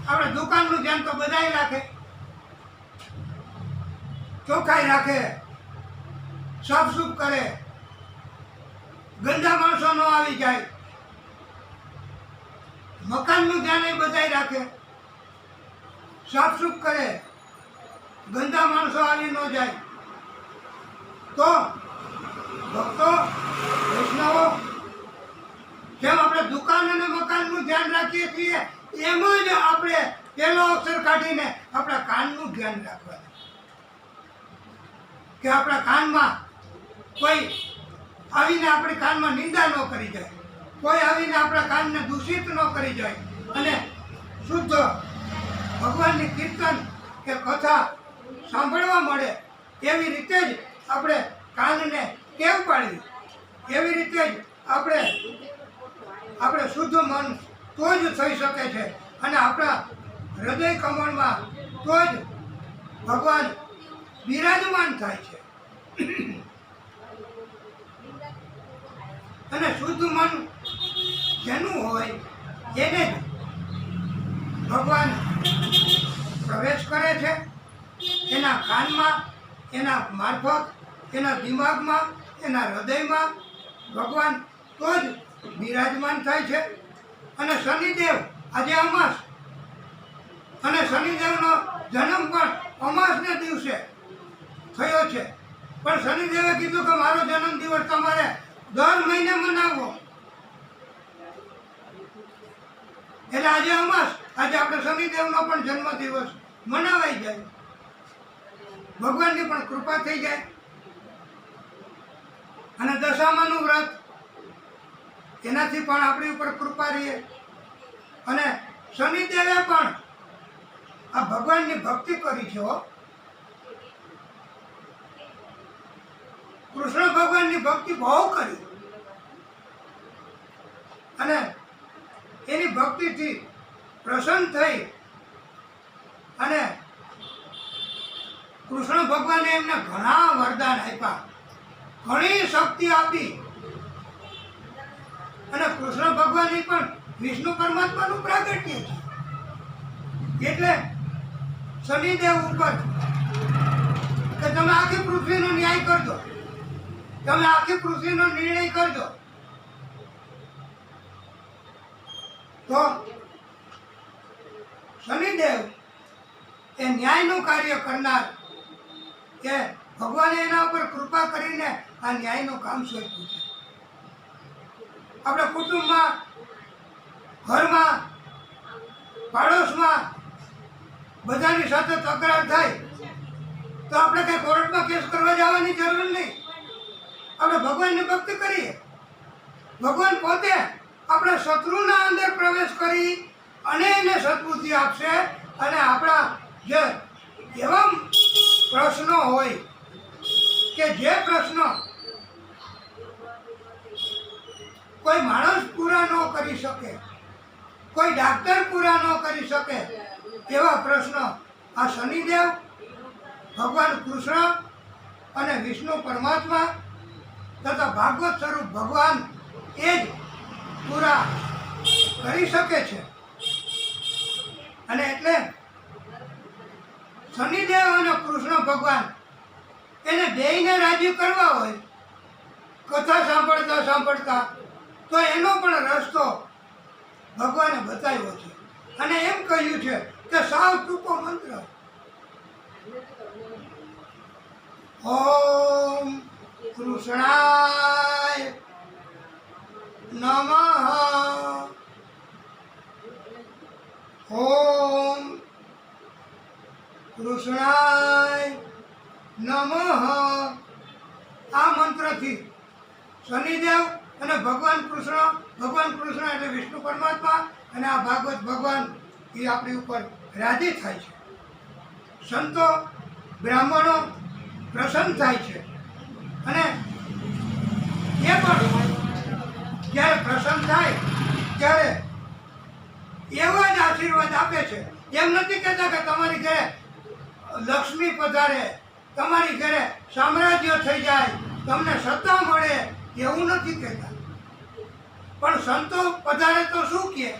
આપણે દુકાનનું ધ્યાન તો બધાય રાખે, ચોખ્ખાઈ રાખે, સાફસૂફ કરે, ગંદા માણસો ન આવી જાય. મકાનનું ધ્યાન એ બધાય રાખે, સાફસૂફ કરે, ગંદા માણસો આવી ન જાય. તો ભક્તો વૈષ્ણવો જેમ આપણે દુકાન અને મકાનનું ધ્યાન રાખીએ છીએ એમ જ આપણે પહેલો અક્ષર કાઢીને આપણા કાનનું ધ્યાન રાખવાનું કે આપણા કાનમાં કોઈ આવીને આપણી કાનમાં નિંદા ન કરી જાય, કોઈ આવીને આપણા કાનને દૂષિત ન કરી જાય અને શુદ્ધ ભગવાનની કીર્તન કે કથા સાંભળવા મળે એવી રીતે જ આપણે કાનને ટેવ પાડવી. એવી રીતે જ આપણે શુદ્ધ મન તો જ થઈ શકે છે અને આપણા હૃદય કમળમાં તો જ ભગવાન બિરાજમાન થાય છે. અને શુદ્ધ મન જેનું હોય એને જ ભગવાન પ્રવેશ કરે છે, એના કાનમાં, એના મારફત, એના દિમાગમાં, એના હૃદયમાં ભગવાન તો જ બિરાજમાન થાય છે. અને શનિદેવ આજે અમાસ, અને શનિદેવનો જન્મ પણ અમાસને દિવસે થયો છે, પણ શનિદેવે કીધું કે મારો જન્મ દિવસ તમારે દર મહિને મનાવવો. એટલે આજે અમાસ, આજે આપણે શનિદેવનો પણ જન્મ દિવસ મનાવાઈ જાય, ભગવાનની પણ કૃપા થઈ જાય. અને દશામાનું વ્રત એનાથી પણ આપણી ઉપર કૃપા રહે. અને શનિદેવે પણ આ ભગવાનની ભક્તિ કરી છે. કૃષ્ણ ભગવાનની ભક્તિ બહુ કરી અને એની ભક્તિથી પ્રસન્ન થઈ અને કૃષ્ણ ભગવાને એમને ઘણા વરદાન આપ્યા, ઘણી શક્તિ આપી. અને કૃષ્ણ ભગવાનની પણ વિષ્ણુ પરમાત્માનું પ્રાગટ્ય છે. એટલે શનિદેવ ઉપર કે તમે આખી પૃથ્વીનો ન્યાય કરજો, તમે આખી પૃથ્વીનો નિર્ણય કરજો. તો શનિદેવ એ ન્યાયનું કાર્ય કરનાર, કે ભગવાને એના ઉપર કૃપા કરીને આ ન્યાયનું કામ સોંપ્યું છે. આપણે કુટુંબમાં, ઘરમાં, પાડોશમાં બધાની સાથે તકરાર થાય તો આપણે કઈ કોર્ટમાં કેસ કરવા જવાની જરૂર નહીં. આપણે ભગવાનની ભક્તિ કરીએ, ભગવાન પોતે આપણા શત્રુના અંદર પ્રવેશ કરી અને એને સદબુદ્ધિ આપશે. અને આપણા જે એવા પ્રશ્નો હોય કે જે પ્રશ્નો કોઈ માણસ પૂરા ન કરી શકે, કોઈ ડાક્ટર પૂરા ન કરી શકે એવા પ્રશ્નો આ શનિદેવ, ભગવાન કૃષ્ણ અને વિષ્ણુ પરમાત્મા તથા ભાગવત સ્વરૂપ ભગવાન એ જ પૂરા કરી શકે છે. અને એટલે શનિદેવ અને કૃષ્ણ ભગવાન એને બેયને રાજી કરવા હોય કથા સાંભળતા સાંભળતા, તો એનો પણ રસ્તો ભગવાને બતાવ્યો છે. અને એમ કહ્યું છે કે સાવ ટૂંકો મંત્ર, ઓમ કૃષ્ણાય નમઃ, ઓમ કૃષ્ણાય નમઃ. આ મંત્રથી શનિદેવ અને ભગવાન કૃષ્ણ એટલે વિષ્ણુ પરમાત્મા અને આ ભાગવત ભગવાન એ આપણી ઉપર રાજી થાય છે. સંતો બ્રાહ્મણો પ્રસન્ન થાય છે. અને એ પણ જ્યારે પ્રસન્ન થાય ત્યારે એવા જ આશીર્વાદ આપે છે. એમ નથી કહેતા કે તમારી ઘરે લક્ષ્મી પધારે, તમારી ઘરે સામ્રાજ્ય થઈ જાય, તમને સત્તા મળે, એવું નથી કહેતા. પણ સંતો પધારે તો શું કહે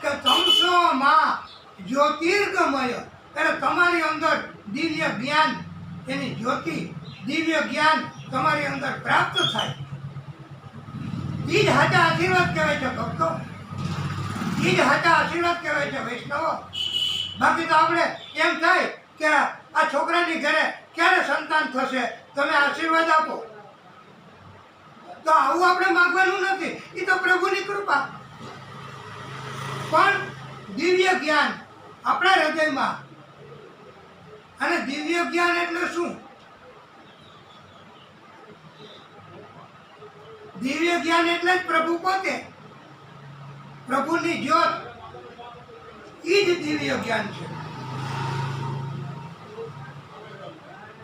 કે તમસો માં જ્યોતિર્ગમય, એટલે તમારી અંદર દિવ્ય જ્ઞાન, એની જ્યોતિ દિવ્ય જ્ઞાન તમારી અંદર પ્રાપ્ત થાય. એ જ હાચા આશીર્વાદ કહેવાય છે ભક્તો, એ જ હાચા આશીર્વાદ કહેવાય છે વૈષ્ણવો. બાકી તો આપણે એમ થાય કે આ છોકરાની ઘરે ક્યારે સંતાન થશે, તમે આશીર્વાદ આપો. તો આવું આપણે માંગવાનું નથી, એ તો પ્રભુની કૃપા. પણ દિવ્ય જ્ઞાન આપણા હૃદયમાં, અને દિવ્ય જ્ઞાન એટલે શું? દિવ્ય જ્ઞાન એટલે જ પ્રભુ પોતે, પ્રભુની જ્યોત, એ જ દિવ્ય જ્ઞાન છે.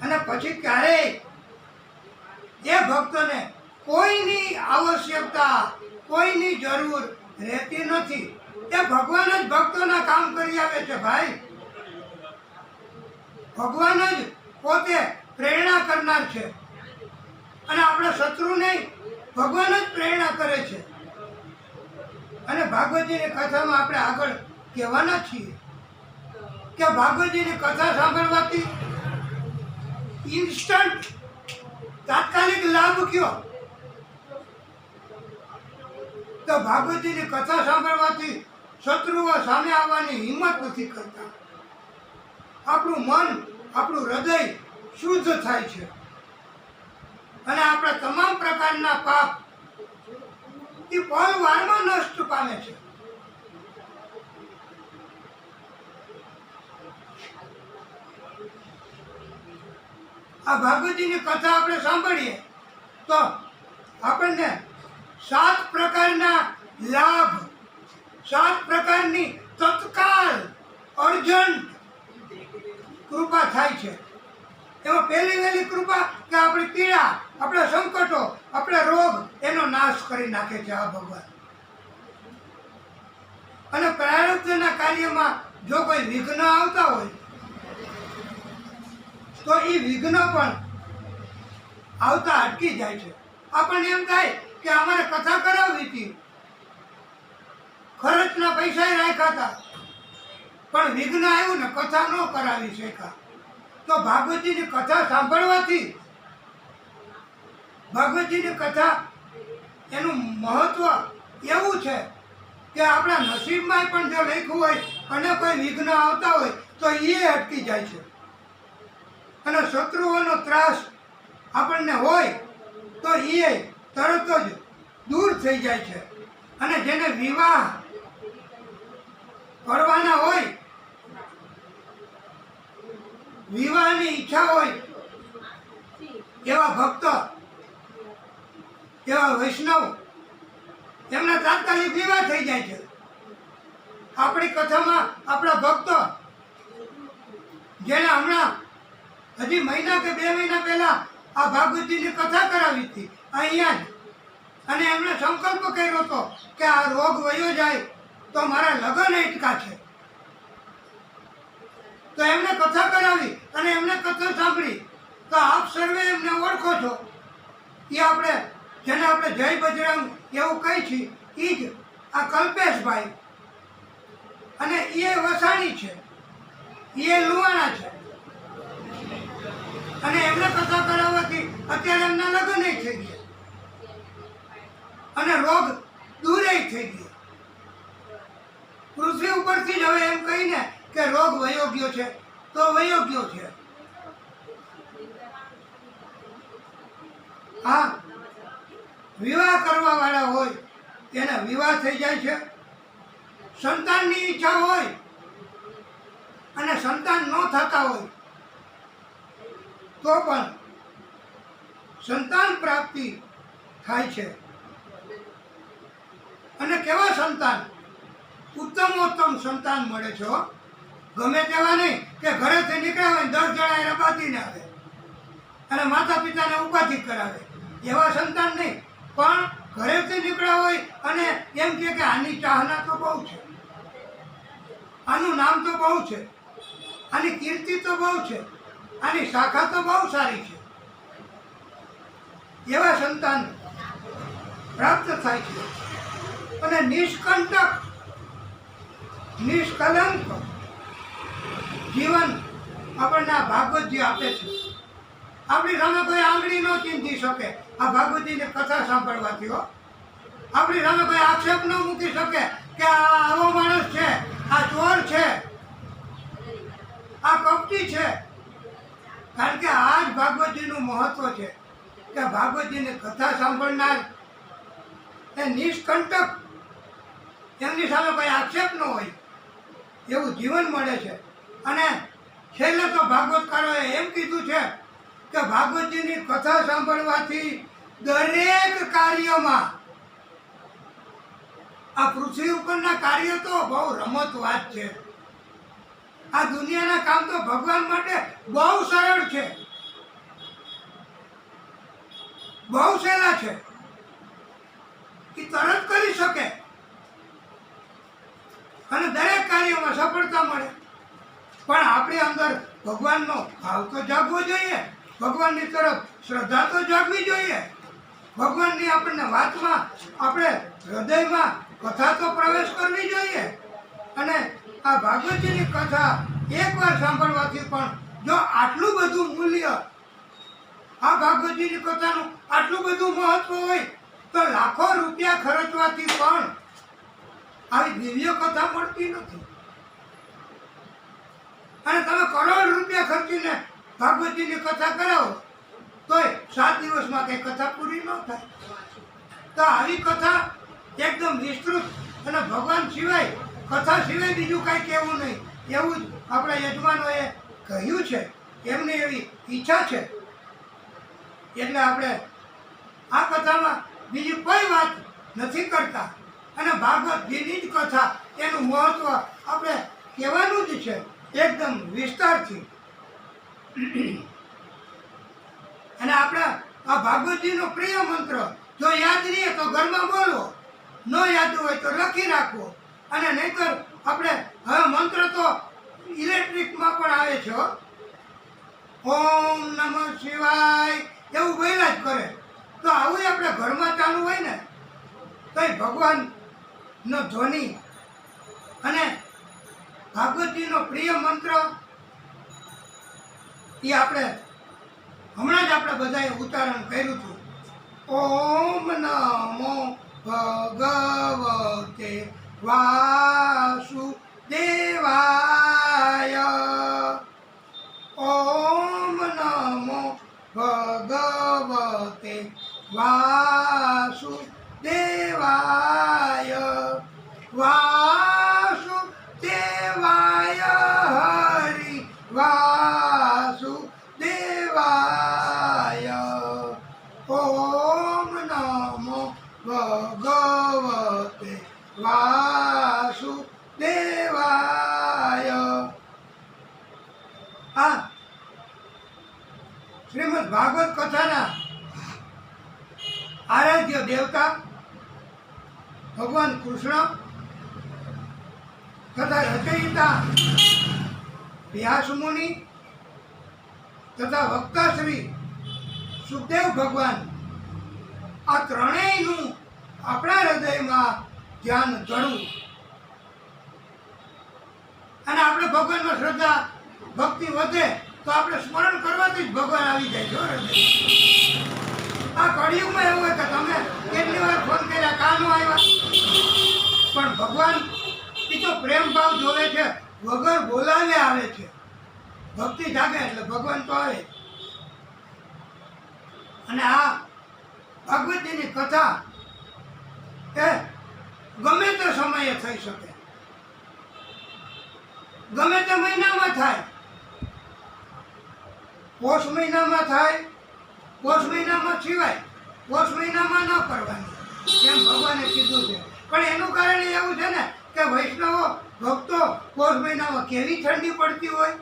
અને પછી ક્યારેય એ ભક્તને કોઈની આવશ્યકતા, કોઈની જરૂર રહેતી નથી. એ ભગવાન જ ભક્તોના કામ કરી આવે છે ભાઈ. ભગવાન જ પોતે પ્રેરણા કરનાર છે. અને આપણા શત્રુ નહીં, ભગવાન જ પ્રેરણા કરે છે. અને ભાગવતજીની કથામાં આપણે આગળ કહેવાના છીએ કે ભાગવતજીની કથા સાંભળવાથી ઇન્સ્ટન્ટ તાત્કાલિક લાભ કયો? તો ભાગવતજીની કથા સાંભળવાથી શત્રુઓ સામે આવવાની હિંમત નથી કરતા. આપણું મન, આપણું હૃદય શુદ્ધ થાય છે. અને આપણા તમામ પ્રકારના પાપ એ પળવારમાં નષ્ટ પામે છે. આ ભાગવતજીની કથા આપણે સાંભળીએ તો આપણને 7 પ્રકારના લાભ, 7 પ્રકારની તત્કાલ અર્જન્ટ કૃપા થાય છે. એમાં પહેલી વહેલી કૃપા કે આપણી પીડા, આપણા સંકટો, આપણા રોગ એનો નાશ કરી નાખે છે આ ભગવાન. અને પ્રારબ્ધના કાર્યમાં જો કોઈ વિઘ્ન આવતા હોય તો એ વિઘ્ન પણ આવતા અટકી જાય છે. આપણને એમ થાય કે અમારે કથા કરાવવી હતી, ખર્ચના પૈસા રાખ્યા હતા, પણ વિઘ્ન આવ્યું ને કથા ન કરાવી શક્યા. તો ભાગવતજીની કથા સાંભળવાથી, ભાગવતજીની કથા એનું મહત્વ એવું છે કે આપણા નસીબમાં પણ જો લખ્યું હોય અને કોઈ વિઘ્ન આવતા હોય તો એ અટકી જાય છે. અને શત્રુઓનો ત્રાસ આપણને હોય તો એ તરત જ દૂર થઈ જાય છે. અને જેને વિવાહ કરવાના હોય, વિવાહની ઈચ્છા હોય, એવા ભક્ત, એવા વૈષ્ણવ, એમના તાત્કાલિક વિવાહ થઈ જાય છે. આપણી કથામાં આપણા ભક્તો જેને હમણાં હજી મહિના કે 2 મહિના પહેલા આ ભાગવતજીની કથા કરાવી હતી અહીંયા જ, અને એમણે સંકલ્પ કર્યો હતો કે આ રોગ વયો જાય તો મારા લગ્ન અટકા છે. તો એમને કથા કરાવી અને એમને કથા સાંભળી. તો આપ સર્વે એમને ઓળખો છો. એ આપણે જેને આપણે જય બજરંગ એવું કહી છીએ એ જ આ કલ્પેશભાઈ. અને એ વસાણી છે, એ લુવાણા છે. અને એમને કથા કરાવવાથી અત્યારે એમના લગ્ન થઈ ગયા અને રોગ દૂરે થઈ ગયો. પૃથ્વી ઉપરથી જ હવે એમ કહીને કે રોગ વયો ગયો છે તો વયો ગયો છે. હા, વિવાહ કરવા વાળા હોય એને વિવાહ થઈ જાય છે. સંતાનની ઈચ્છા હોય અને સંતાન ન થતા હોય તો પણ સંતાન પ્રાપ્તિ થાય છે. અને કેવા સંતાન? ઉત્તમોત્તમ સંતાન મળે છે. ગમે તેવા નહીં કે ઘરેથી નીકળ્યા હોય 10 જણા એને બાંધીને આવે અને માતા પિતાને ઉપાધિ કરાવે, એવા સંતાન નહીં. પણ ઘરેથી નીકળ્યા હોય અને એમ કે આની ચાહના તો બહુ છે, આનું નામ તો બહુ છે, આની કીર્તિ તો બહુ છે, આની શાખા તો બહુ સારી છે, એવા સંતાન પ્રાપ્ત થાય છે. અને નિષ્કંટક નિષ્કલંક જીવન આપણને આ ભાગવતજી આપે છે. આપણી સામે કોઈ આંગળી ન ચીંધી શકે આ ભાગવતજીની કથા સાંભળવાથી. આપણી સામે કોઈ આક્ષેપ ન મૂકી શકે કે આ આવો માણસ છે, આ ચોર છે, આ કપટી છે. કારણ કે આ જ ભાગવતજીનું મહત્વ છે કે ભાગવતજીની કથા સાંભળનાર એ નિષ્કંટક, એમની સામે કોઈ આક્ષેપ ન હોય એવું જીવન મળે છે. અને છેલ્લે તો ભાગવતકારોએ એમ કીધું છે કે ભાગવતજીની કથા સાંભળવાથી દરેક કાર્યમાં, આ પૃથ્વી ઉપરના કાર્ય તો બહુ રમત વાત છે. આ દુનિયાના કામ તો ભગવાન માટે બહુ સરળ છે, બહુ સહેલા છે, એ તરત કરી શકે અને દરેક કાર્યમાં સફળતા મળે. પણ આપણી અંદર ભગવાનનો ભાવ તો જાગવો જોઈએ, ભગવાનની તરફ શ્રદ્ધા તો જાગવી જોઈએ, ભગવાનની આપણને વાતમાં આપણે હૃદયમાં કથા તો પ્રવેશ કરવી જોઈએ. અને આ ભાગવતજીની કથા એકવાર સાંભળવાથી પણ જો આટલું બધું મૂલ્ય, આ ભાગવતજીની કથાનું આટલું બધું મહત્વ હોય તો લાખો રૂપિયા ખર્ચવાથી પણ આવી દિવ્ય કથા મળતી નથી. અને તમે કરોડ રૂપિયા ખર્ચીને ભાગવતજીની કથા કરાવો તોય 7 દિવસમાં કઈ કથા પૂરી ન થાય. તો આવી કથા એકદમ વિસ્તૃત અને ભગવાન સિવાય, કથા સિવાય બીજું કાંઈ કહેવું નહીં એવું જ આપણા યજમાનોએ કહ્યું છે. એમની એવી ઈચ્છા છે. એટલે આપણે આ કથામાં બીજી કોઈ વાત નથી કરતા અને ભાગવતજીની જ કથા, એનું મહત્વ આપણે કહેવાનું જ છે એકદમ વિસ્તારથી. અને આપણે આ ભાગવતજીનો પ્રિય મંત્ર જો યાદ રહીએ તો ઘરમાં બોલવો, ન યાદ હોય તો લખી રાખવો. અને નહીંતર આપણે હવે મંત્ર તો ઇલેક્ટ્રિકમાં પણ આવે છે. ઓમ નમઃ શિવાય એવું બોલ્યા જ કરે. તો આવું આપણે ઘરમાં ચાલુ હોય ને તો ભગવાનનો ધ્વનિ અને ભાગવતજીનો પ્રિય મંત્ર એ આપણે હમણાં જ આપણે બધાએ ઉચ્ચારણ કર્યું હતું. ઓમ નમો ભગવતે વાસુદેવાય. ઓમ નમો ભગવતે વાસુદેવાય. વાસુદેવાય હરિ વાસુદેવાય. ઓમ નમો ભગવતે વાસુદેવાય. આ શ્રીમદ ભાગવત કથાના આરાધ્ય દેવતા ભગવાન કૃષ્ણ તથા રચયિતા વ્યાસ મુનિ તથા વક્તા શ્રી સુખદેવ ભગવાન આ ત્રણેયનું આપણા હૃદયમાં ધ્યાન ધરવું અને આપણે ભગવાનમાં શ્રદ્ધા ભક્તિ વધે તો આપણે સ્મરણ કરવાથી જ ભગવાન આવી જાય છે હૃદય. આ કળિયુગમાં એવું હોય કે તમે કેટલી વાર ફોન કર્યા કાનો આવ્યા, પણ ભગવાન એ તો પ્રેમ ભાવ જોવે છે, વગર બોલાવે આવે છે. ભક્તિ જાગે એટલે ભગવાન તો આવે. અને આ ભગવતીની કથા એ ગમે તે સમયે થઈ શકે, ગમે તે મહિનામાં થાય. પોષ મહિનામાં થાય, પોષ મહિનામાં સિવાય પોષ મહિનામાં ન કરવાની એમ ભગવાને કીધું છે. પણ એનું કારણ એવું છે ને કે વૈષ્ણવો ભક્તો પોષ મહિનામાં કેવી ઠંડી પડતી હોય,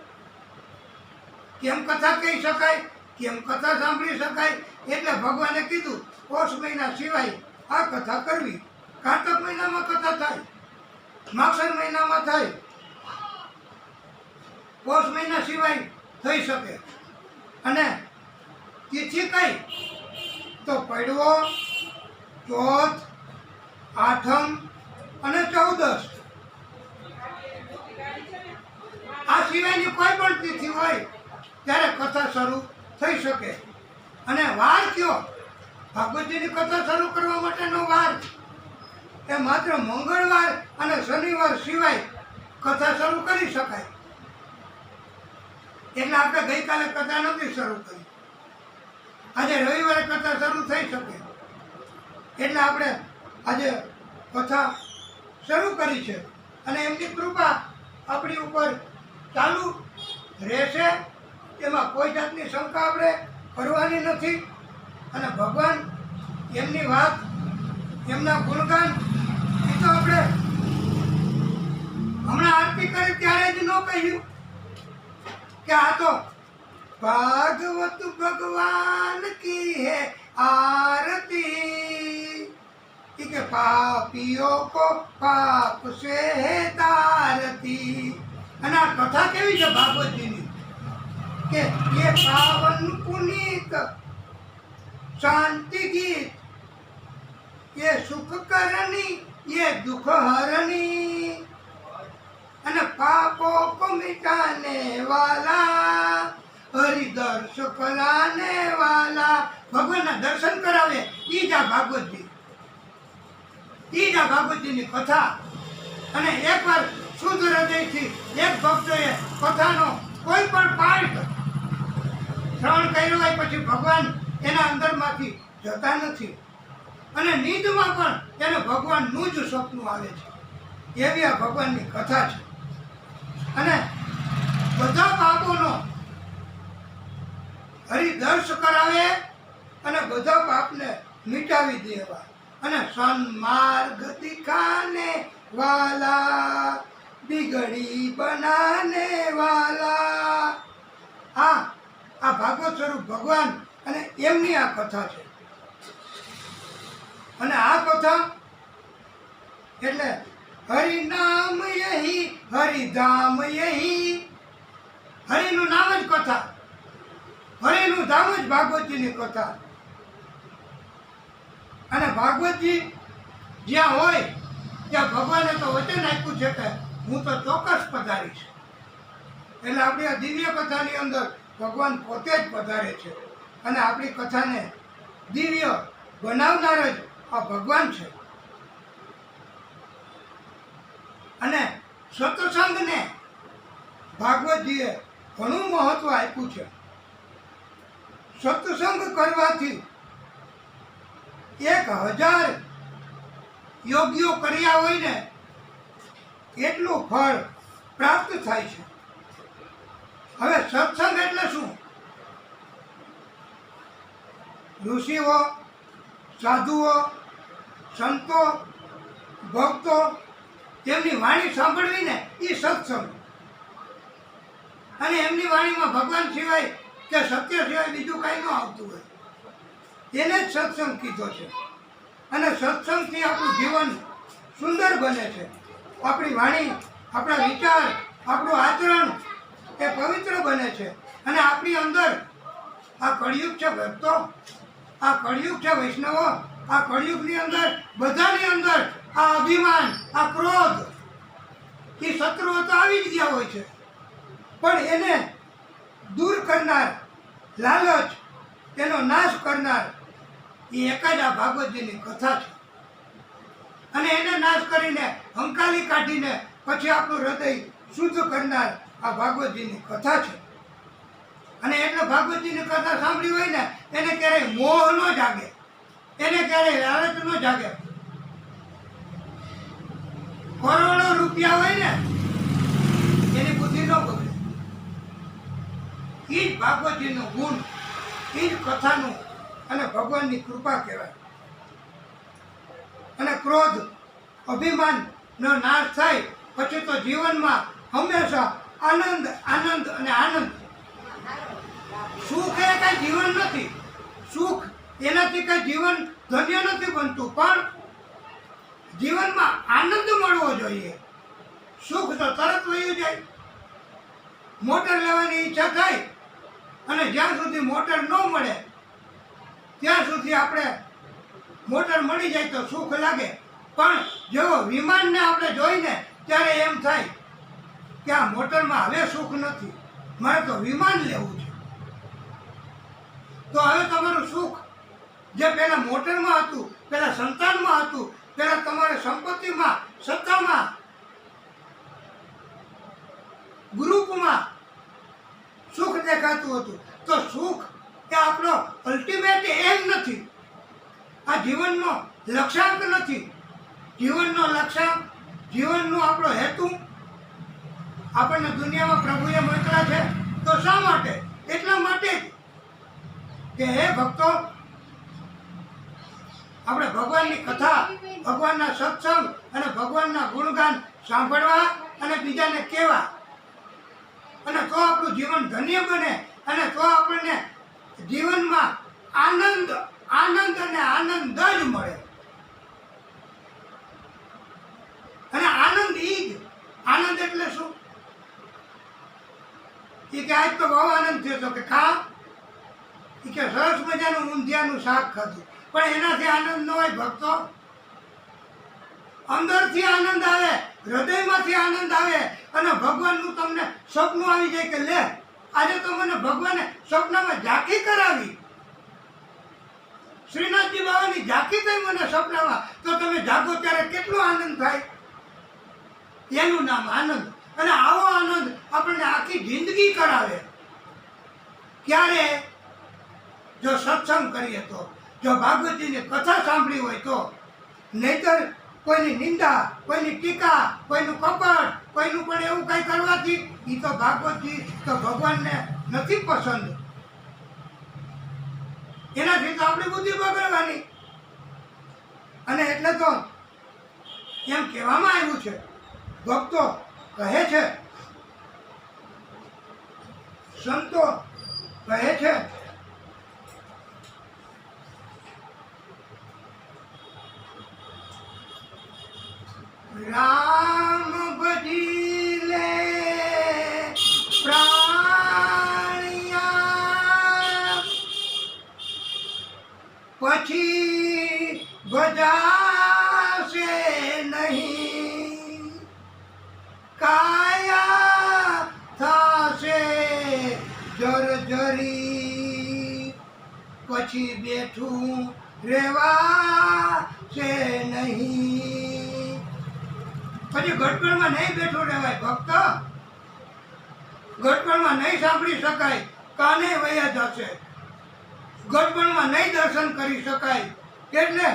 કેમ કથા કહી શકાય, કેમ કથા સાંભળી શકાય. એટલે ભગવાને કીધું પોષ મહિના સિવાય આ કથા કરવી. કાર્તક મહિનામાં કથા થાય, માગસર મહિનામાં થાય, પોષ મહિના સિવાય થઈ શકે. અને તિથિ કઈ તો પડવો, ચોથ, આઠમ અને 14. આ સિવાયની કોઈ પણ તિથિ હોય ત્યારે કથા શરૂ થઈ શકે. અને વાર કયો, ભાગવતજીની કથા શરૂ કરવા માટેનો વાર એ માત્ર મંગળવાર અને શનિવાર સિવાય કથા શરૂ કરી શકાય. એટલે આપણે ગઈકાલે કથા નથી શરૂ કરી, આજે રવિવારે કથા શરૂ થઈ શકે. એટલે આપણે આજે કથા શરૂ કરી છે અને એમની કૃપા આપણી ઉપર ચાલુ રહેશે. એમાં કોઈ જાતની શંકા આપણે કરવાની નથી. અને ભગવાન એમની વાત, એમના ગુણગાન એ તો આપણે હમણાં આરતી કરી ત્યારે જ ન કહ્યું કે આ તો ભાગવત ભગવાન કી હે आरती કે પાપીઓ કો પાપ સે તારતી. અને આ કથા કેવી છે ભાગવતજીની કે ये पावन पुनीत शांति गीत, ये सुख करनी, ये दुख हरनी, અને પાપો को मिटाने वाला, हरिदर्श कराने वाला. ભગવાનના દર્શન કરાવે ઈ જ આ ભાગવતજી, ઈ જ આ ભાગવતજીની કથા. અને એકવાર શુદ્ધ હૃદયથી એક ભક્તોએ કથાનો કોઈ પણ પાઠ શ્રવણ કર્યો હોય પછી ભગવાન એના અંદરમાંથી જતા નથી. અને નીંદમાં પણ એને ભગવાનનું જ સપનું આવે છે. એવી આ ભગવાનની કથા છે. અને બધા પાપોનો હરિદર્શ કરાવે અને બધા પાપને મિટાવી દેવા. અને સન્માર્ગ દિખાને વાલા, બિગડી બનાને વાલા. આ ભાગવત સ્વરૂપ ભગવાન અને એમની આ કથા છે. અને આ કથા એટલે હરિનામ યહી હરિધામ યહી, હરિનું નામ જ કથા, હરિનું ધામ જ ભાગવતજીની કથા. અને ભાગવતજી જ્યાં હોય ત્યાં ભગવાને તો વચન આપ્યું છે કે હું તો ચોક્કસ પધારીશ. એટલે આપણી આ દિવ્ય કથાની અંદર ભગવાન પોતે જ પધારે છે. અને આપણી કથાને દિવ્ય બનાવનાર જ આ ભગવાન છે. અને સત્સંગને ભાગવતજીએ ઘણું મહત્વ આપ્યું છે. સત્સંગ કરવાથી 1000 યોગીઓ કર્યા હોય ને એટલું ફળ પ્રાપ્ત થાય છે. હવે સત્સંગ એટલે શું? ઋષિઓ, સાધુઓ, સંતો, ભક્તો તેમની વાણી સાંભળવી ને એ સત્સંગ. અને એમની વાણીમાં ભગવાન સિવાય કે સત્ય સિવાય બીજું કાંઈ ન આવતું હોય. એને જ સત્સંગ કીધો છે. અને સત્સંગથી આપણું જીવન સુંદર બને છે. આપણી વાણી, આપણા વિચાર, આપણું આચરણ એ પવિત્ર બને છે. અને આપણી અંદર આ કળિયુગ છે ભક્તો, આ કળિયુગ છે વૈષ્ણવો, આ કળિયુગની અંદર બધાની અંદર આ અભિમાન, આ ક્રોધ એ શત્રુઓ તો આવી જ ગયા હોય છે, પણ એને દૂર કરનાર, લાલચ એનો નાશ કરનાર એ એક જ આ ભાગવતજીની કથા છે. અને એને નાશ કરીને, હંકાલી કાઢીને પછી આપણું હૃદય શુદ્ધ કરનાર આ ભાગવતજીની કથા છે. અને એટલે ભાગવતજીની કથા સાંભળી હોય ને એને ક્યારેય મોહ ન જાગે, એને ક્યારેય લાલચ ન જાગે. કરોડો રૂપિયા હોય ને એની બુદ્ધિ ન બગડે. એ જ ભાગવતજીનું ગુણ, એ જ કથાનું અને ભગવાનની કૃપા કહેવાય. અને ક્રોધ, અભિમાનનો નાશ થાય પછી તો જીવનમાં હંમેશા આનંદ, આનંદ અને આનંદ. સુખ એ કઈ જીવન નથી, સુખ એનાથી કઈ જીવન ધન્ય નથી બનતું, પણ જીવનમાં આનંદ મળવો જોઈએ. સુખ તો તરત વયું જાય. મોટર લેવાની ઈચ્છા થાય અને જ્યાં સુધી મોટર ન મળે ત્યાં સુધી આપણે, મોટર મળી જાય તો સુખ લાગે, પણ જેવો વિમાનને આપણે જોઈને ત્યારે એમ થાય કે આ મોટરમાં હવે સુખ નથી, મારે તો વિમાન લેવું છે. તો હવે તમારું સુખ જે પહેલાં મોટરમાં હતું, પહેલાં સંતાનમાં હતું, પહેલાં તમારે સંપત્તિમાં, સત્તામાં, ગ્રુપમાં સુખ દેખાતું હતું, તો સુખ એ આપણો અલ્ટિમેટ એમ નથી, આ જીવનનો લક્ષ્યાંક નથી. જીવનનો લક્ષ્યાંક, જીવનનો આપણો હેતુ આપણને દુનિયામાં પ્રભુએ મોકલ્યા છે તો શા માટે? એટલા માટે જ કે હે ભક્તો, આપણે ભગવાનની કથા, ભગવાનના સત્સંગ અને ભગવાનના ગુણગાન સાંભળવા અને બીજાને કહેવા, અને તો આપણું જીવન ધન્ય બને, અને તો આપણને જીવનમાં આનંદ, આનંદ અને આનંદ જ મળે. અને આનંદ ઈ જ, આનંદ એટલે શું? એ કે આજ તો બહુ આનંદ થયો હતો, કે ખા, એ કે સરસ મજાનું ઊંધિયાનું શાક ખાધું, પણ એનાથી આનંદ ન હોય ભક્તો. અંદરથી આનંદ આવે, હૃદયમાંથી આનંદ આવે, અને ભગવાનનું તમને સપનું આવી જાય કે લે, આજે તો મને ભગવાને સપનામાં ઝાંખી કરાવી, શ્રીનાથજી બાબાની ઝાંખી થઈ મને સપનામાં, તો તમે જાગો ત્યારે કેટલો આનંદ થાય. એનું નામ આનંદ. અને આવો આનંદ આપણને આખી જિંદગી કરાવે. ક્યારે? જો સત્સંગ કરીએ તો, જો ભાગવતજીની કથા સાંભળી હોય તો. નહીતર કોઈની નિંદા, કોઈની ટીકા, કોઈનું કપટ, કોઈનું પણ એવું કંઈ કરવાથી એ તો ભાગવતજી તો ભગવાનને નથી પસંદ. એનાથી તો આપણી બુદ્ધિ બગડવાની. અને એટલે તો એમ કહેવામાં આવ્યું છે, ભક્તો કહે છે, સંતો કહે છે, રામ ભજી લે પ્રાણિયા, પછી ભજાશે નહીં, કાયા થાશે જર્જરી, પછી બેઠું રેવાશે નહીં. પછી ઘટપણમાં નહીં બેઠું રહેવાય ભક્ત, ઘટપણમાં નહીં સાંભળી શકાય, કાને વયા જશે, ઘટપણમાં નહીં દર્શન કરી શકાય. એટલે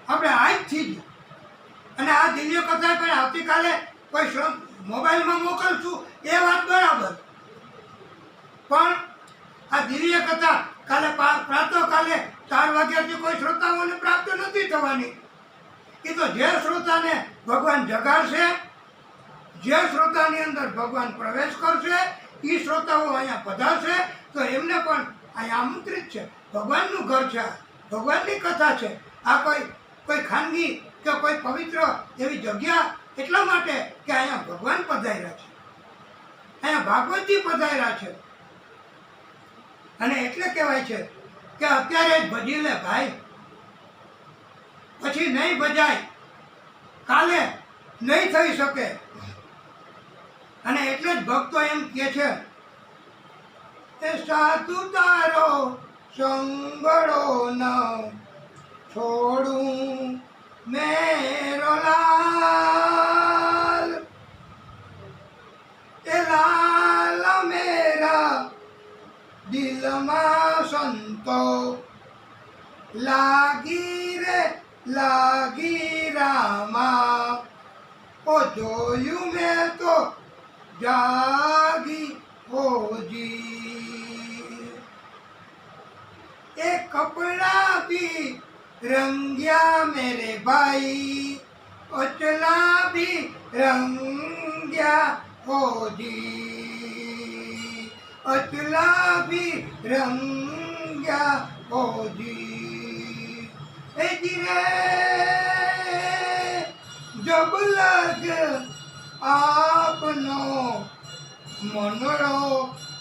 આપણે આજથી જ, અને આ દિવ્ય કથા પણ આવતીકાલે કોઈ મોબાઈલમાં મોકલશું એ વાત બરાબર, પણ આ દિવ્ય કથા કાલે પ્રાતઃકાલે 4 વાગ્યાથી કોઈ શ્રોતાઓને પ્રાપ્ત નથી થવાની. એ તો જે શ્રોતાને ભગવાન જગાડશે, જે શ્રોતાની અંદર ભગવાન પ્રવેશ કરશે, એ શ્રોતાઓ અહીંયા પધારશે તો એમને પણ અહીંયા આમંત્રિત છે. ભગવાનનું ઘર છે, ભગવાનની કથા છે. આ કોઈ ખાનગી કે કોઈ પવિત્ર એવી જગ્યા એટલા માટે કે અહીંયા ભગવાન પધાર્યા છે, અહીંયા ભાગવતજી પધાર્યા છે. અને એટલે કહેવાય છે કે અત્યારે જ ભજી લે ભાઈ, પછી નહીં ભજાય, કાલે નહીં થઈ શકે. અને એટલે જ ભક્તો એમ કહે છે એ સાધુ તારો સંગળો ન છોડું મેરો લાલ, એ લાલ મેરા દિલમાં સંતો લાગી રે લાગી રામા, ઓ જોયું મેં તો જાગી હોજી. એ કપડા ભી રંગ્યા મેરે ભાઈ, અચલા ભી રંગ્યા હોજી, અચલા ભી રંગ્યા હોજી. એ જીરે જબ લગ આપનો મનડો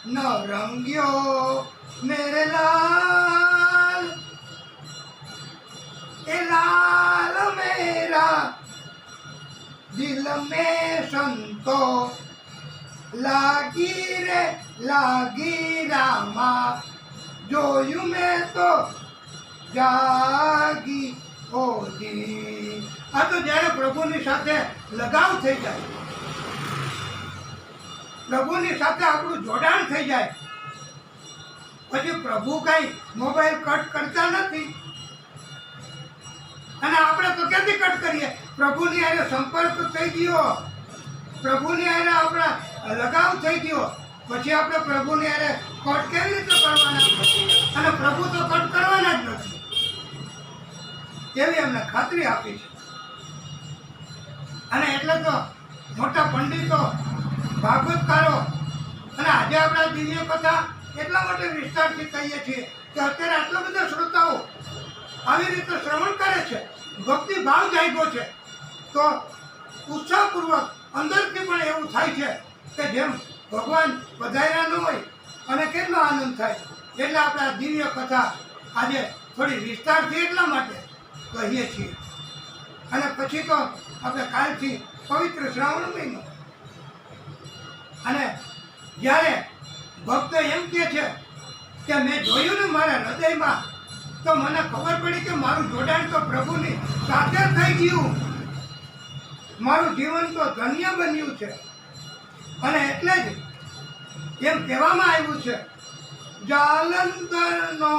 ન રંગ્યો મેરે લાલ, એ લાલ મેરા દિલ में સંતો લાગી રે લાગી રામા, જોયું મેં તો જાગી હોજી. આ તો જ્યારે પ્રભુની સાથે લગાવ થઈ જાય, પ્રભુની સાથે આપણું જોડાણ થઈ જાય, પછી પ્રભુ કઈ મોબાઈલ કટ કરતા નથી. અને આપણે તો ક્યાંથી કટ કરીએ? પ્રભુની હારે સંપર્ક થઈ ગયો, પ્રભુની હારે આપણા લગાવ થઈ ગયો, પછી આપણે પ્રભુની હારે કટ કેવી રીતે કરવાના? અને પ્રભુ તો કટ કરવાના જ નથી એવી અમને ખાતરી આપી છે. અને એટલે તો મોટા પંડિતો, ભાગવતકારો અને આજે આપણા દિવ્ય કથા એટલા માટે વિસ્તારથી કહીએ છીએ કે અત્યારે આટલા બધા શ્રોતાઓ આવી રીતે શ્રવણ કરે છે, ભક્તિ ભાવ જાગ્યો છે, તો ઉત્સાહપૂર્વક અંદરથી પણ એવું થાય છે કે જેમ ભગવાન પધાર્યા ન હોય અને કેટલો આનંદ થાય. એટલે આપણે આ દિવ્ય કથા આજે થોડી વિસ્તારથી એટલા માટે કહીએ છીએ. અને પછી તો આપણે કાલથી પવિત્ર શ્રાવણ મહિનો, અને જ્યારે ભક્તો એમ કહે છે કે મેં જોયું ને મારા હૃદયમાં, તો મને ખબર પડી કે મારું જોડાણ તો પ્રભુની સાથે થઈ ગયું, મારું જીવન તો ધન્ય બન્યું છે. અને એટલે જ એમ કહેવામાં આવ્યું છે જાલંધરનો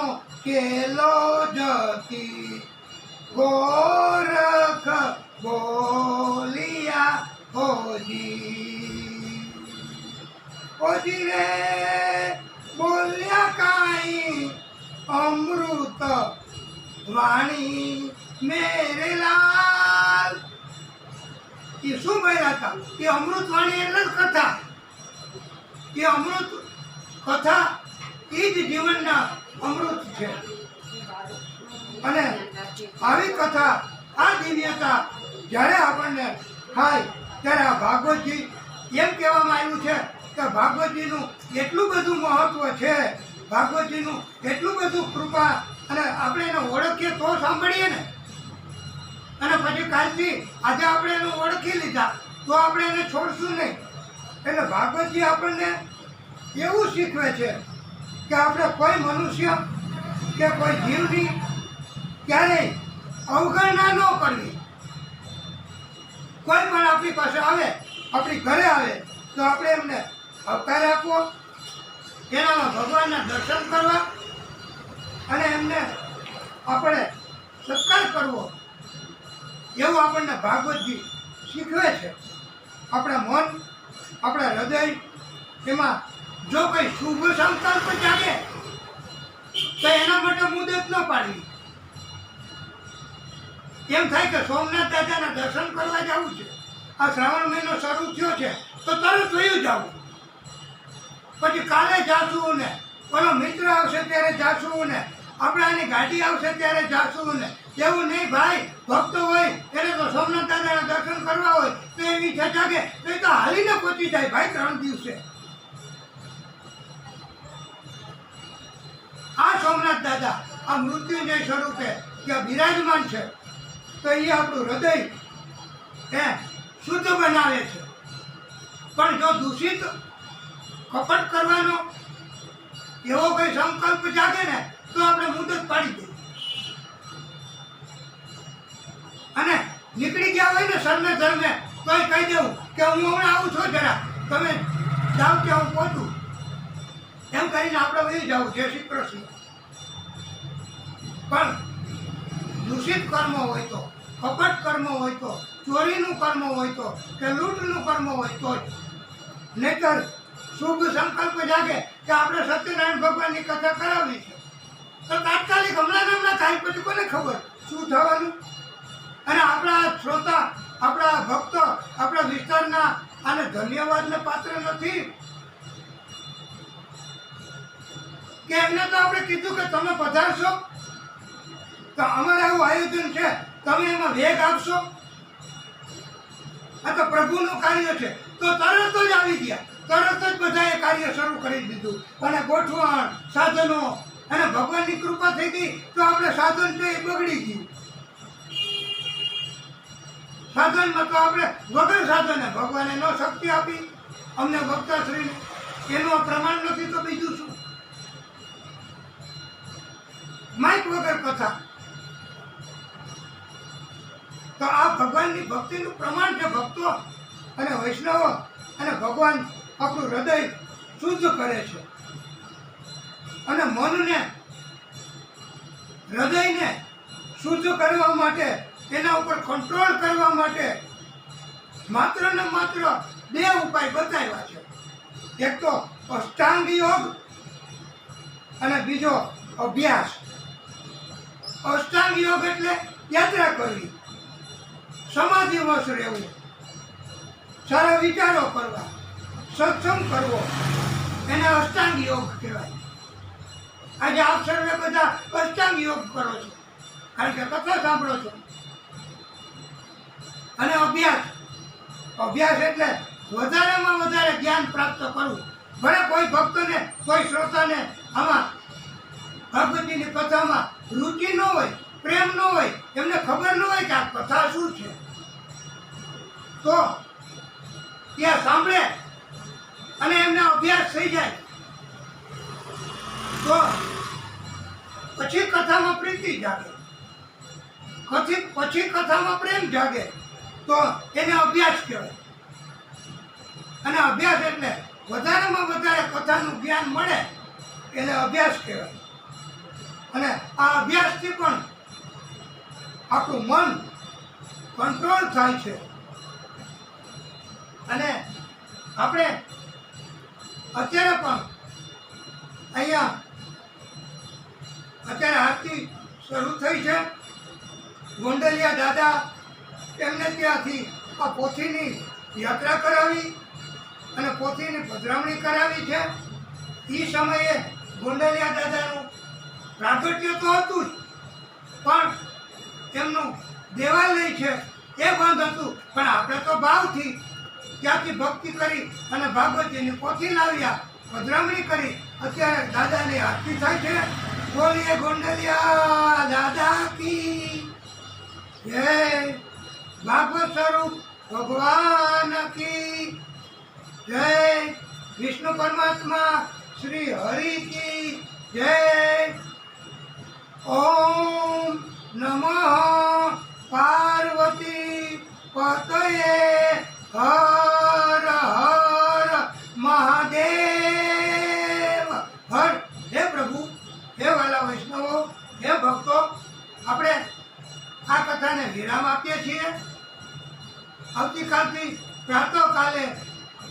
કેલો જતી ગોરખ બોલિયા હોજી, હોજી રે બોલ્યા કાઈ અમૃત વાણી મેરે લાલ. એ શું બોલ્યા હતા? એ અમૃત વાણી એટલે જ કથા. એ અમૃત કથા એ જ જીવનના અમૃત છે. અને આવી કથા, આ દિવ્યતા જ્યારે આપણને થાય ત્યારે આ ભાગવતજી એમ કહેવામાં આવ્યું છે કે ભાગવતજીનું એટલું બધું મહત્વ છે, ભાગવતજીનું એટલું બધું કૃપા, અને આપણે એને ઓળખીએ તો સાંભળીએ ને. અને પછી કાલથી આજે આપણે એને ઓળખી લીધા તો આપણે એને છોડશું નહીં. એટલે ભાગવતજી આપણને એવું શીખવે છે કે આપણે કોઈ મનુષ્ય કે કોઈ જીવની ક્યારેય અવગણના ન કરવી. કોઈ પણ આપણી પાસે આવે, આપણી ઘરે આવે, તો આપણે એમને આવકાર આપવો, એનામાં ભગવાનના દર્શન કરવા અને એમને આપણે સત્કાર કરવો, એવું આપણને ભાગવતજી શીખવે છે. આપણા મન, આપણા હૃદય, એમાં જો કંઈ શુભ સંકલ્પ જાગે તો એના માટે મુદત ન પાડવી. એમ થાય કે સોમનાથ દાદાના દર્શન કરવા જવું છે, આ શ્રાવણ મહિનો શરૂ થયો છે તો તરત વયું જવું, પછી કાલે જાશું ને ઓલો મિત્ર આવશે ત્યારે જાશું ને આપણે આની ગાડી આવશે ત્યારે જાશું ને એવું નહીં ભાઈ. ભક્તો હોય એને તો સોમનાથ દાદાના દર્શન કરવા હોય તો એવી ઈચ્છા જાગે તો એ તો હાલીને પહોંચી જાય ભાઈ 3 દિવસે. આ સોમનાથ દાદા આ મૃત્યુંજય સ્વરૂપે ત્યાં બિરાજમાન છે તો એ આપણું હૃદય શુદ્ધ બનાવે છે. પણ જો દૂષિત કપટ કરવાનો એવો કોઈ સંકલ્પ જાગે ને તો આપણે મુદત પાડી દઈએ અને નીકળી ગયા હોય ને સરને ધર્મે તોય કહી દેવું કે હું હમણાં આવું છું, જરા તમે જાઓ ત્યાં હું પહોંચું એમ કરીને આપણે વહી જવું. જય શ્રી કૃષ્ણ. પણ દૂષિત કર્મ હોય તો, કપટ કર્મ હોય તો, ચોરીનું કર્મ હોય તો કે લૂંટનું કર્મ હોય તો જ. નહીતર શુભ સંકલ્પ જાગે કે આપણે સત્યનારાયણ ભગવાનની કથા કરાવવી છે તો તાત્કાલિક હમણાં થાય પછી કોને ખબર શું થવાનું. અને આપણા શ્રોતા, આપણા ભક્તો, આપણા વિસ્તારના આને ધન્યવાદને પાત્ર નથી કે એમને તો આપણે કીધું કે તમે પધારશો તો અમારે આવું આયોજન છે, તમે એમાં વેગ આપશો. આ તો પ્રભુનું કાર્ય છે તો તરત જ આવી ગયા, તરત જ બધાએ કાર્ય શરૂ કરી દીધું અને ગોઠવણ, સાધનો અને ભગવાનની કૃપા થઈ ગઈ તો આપણે સાધન છે એ બગડી ગયું. સાધનમાં તો આપણે વગર સાધને ભગવાને નો શક્તિ આપી અમને ભક્તાશ્રીને, એનું પ્રમાણ નથી તો બીજું શું. માઇક વગર કથા તો આ ભગવાનની ભક્તિનું પ્રમાણ છે. ભક્તો અને વૈષ્ણવો અને ભગવાન આપણું હૃદય શુદ્ધ કરે છે અને મનને, હૃદયને શુદ્ધ કરવા માટે, એના ઉપર કંટ્રોલ કરવા માટે માત્ર ને માત્ર 2 ઉપાય બતાવ્યા છે. એક તો અષ્ટાંગ યોગ અને બીજો અભ્યાસ. અષ્ટાંગ યોગ એટલે યાત્રા કરવી, સમાધિવશ રહેવું, સારા વિચારો કરવા, સત્સંગ કરવો, એને અષ્ટાંગ યોગ કહેવાય. આજે આપ સર્વે બધા અષ્ટાંગ યોગ કરો છો કારણ કે કથા સાંભળો છો. અને અભ્યાસ, અભ્યાસ એટલે વધારેમાં વધારે જ્ઞાન પ્રાપ્ત કરવું. ભલે કોઈ ભક્તને, કોઈ શ્રોતાને આમાં ભગવતીની કથામાં રુચિ ન હોય, પ્રેમ ન હોય, એમને ખબર ન હોય કે આ કથા શું છે, તો ત્યાં સાંભળે અને એમને અભ્યાસ થઈ જાય તો પછી કથામાં પ્રીતિ જાગે, પછી કથામાં પ્રેમ જાગે તો એને અભ્યાસ કહેવાય. અને અભ્યાસ એટલે વધારેમાં વધારે કથાનું જ્ઞાન મળે એને અભ્યાસ કહેવાય. અને આ અભ્યાસથી પણ આપણું મન કંટ્રોલ થાય છે અને આપણે અત્યારે પણ અહીંયા અત્યારે આરતી શરૂ થઈ છે. ગોંડલિયા દાદા એમને ત્યાંથી આ પોથીની યાત્રા કરાવી અને પોથીની પધરામણી કરાવી છે. એ સમયે ગોંડલિયા દાદાનું પ્રાગટ્ય તો હતું જ, પણ એમનું દેવાલય છે એ બંધ હતું. પણ આપણે તો ભાવથી ત્યાંથી ભક્તિ કરી અને ભાગવતીની પોથી લાવ્યા, પધરામણી કરી. અત્યારે દાદાની આરતી થાય છે. બોલીએ ગોંડલિયા દાદા કી જય, ભાગવત સ્વરૂપ ભગવાન કી જય, વિષ્ણુ પરમાત્મા શ્રી હરિ કી જય. ઓમ નમઃ પાર્વતી પતયે હર હર મહાદેવ હર. હે પ્રભુ, હે વાલા વૈષ્ણવો, હે ભક્તો, આપણે આ કથાને વિરામ આપીએ છીએ. આવતીકાલથી પ્રાતઃકાલે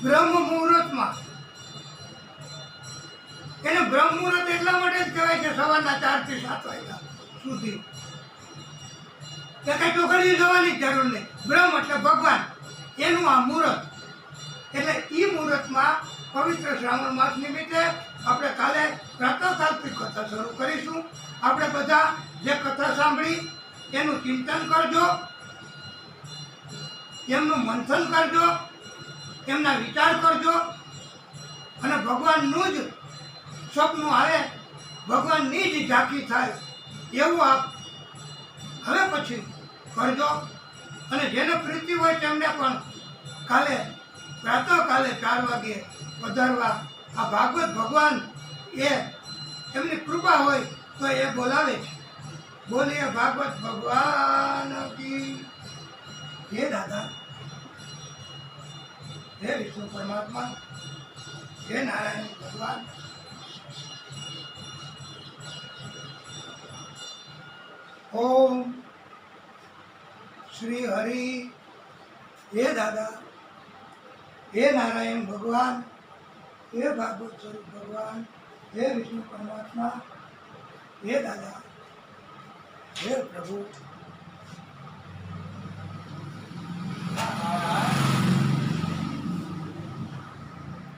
બ્રહ્મ મુહૂર્તમાં, એને બ્રહ્મ મુહૂર્ત એટલા માટે જ કહેવાય છે સવારના 4 થી 7 વાગ્યા સુધી. કે કઈ ટોકડીએ જવાની જરૂર નહીં. બ્રહ્મ એટલે ભગવાન, એનું આ મુહૂર્ત. એટલે એ મુહૂર્તમાં પવિત્ર શ્રાવણ માસ નિમિત્તે આપણે કાલે પ્રાતઃકાલથી કથા કથા શરૂ કરીશું. આપણે બધા જે કથા સાંભળી એનું ચિંતન કરજો, એમનું મંથન કરજો, એમના વિચાર કરજો અને ભગવાનનું જ સ્વપ્ન આવે, ભગવાનની જ ઝાંખી થાય એવું આપ હવે પછી કરજો. અને જેને પ્રીતિ હોય તેમને પણ કાલે પ્રાતઃકાલે 4 વાગે પધારવા. આ ભાગવત ભગવાન એ એમની કૃપા હોય તો એ બોલાવે છે. બોલીએ ભાગવત ભગવાન કી. હે દાદા, હે વિષ્ણુ પરમાત્મા, હે નારાયણ ભગવાન, ઓમ શ્રી હરિ. હે દાદા, હે નારાયણ ભગવાન, હે ભાગવત સ્વરૂપ ભગવાન, હે વિષ્ણુ પરમાત્મા, હે દાદા, હે પ્રભુ.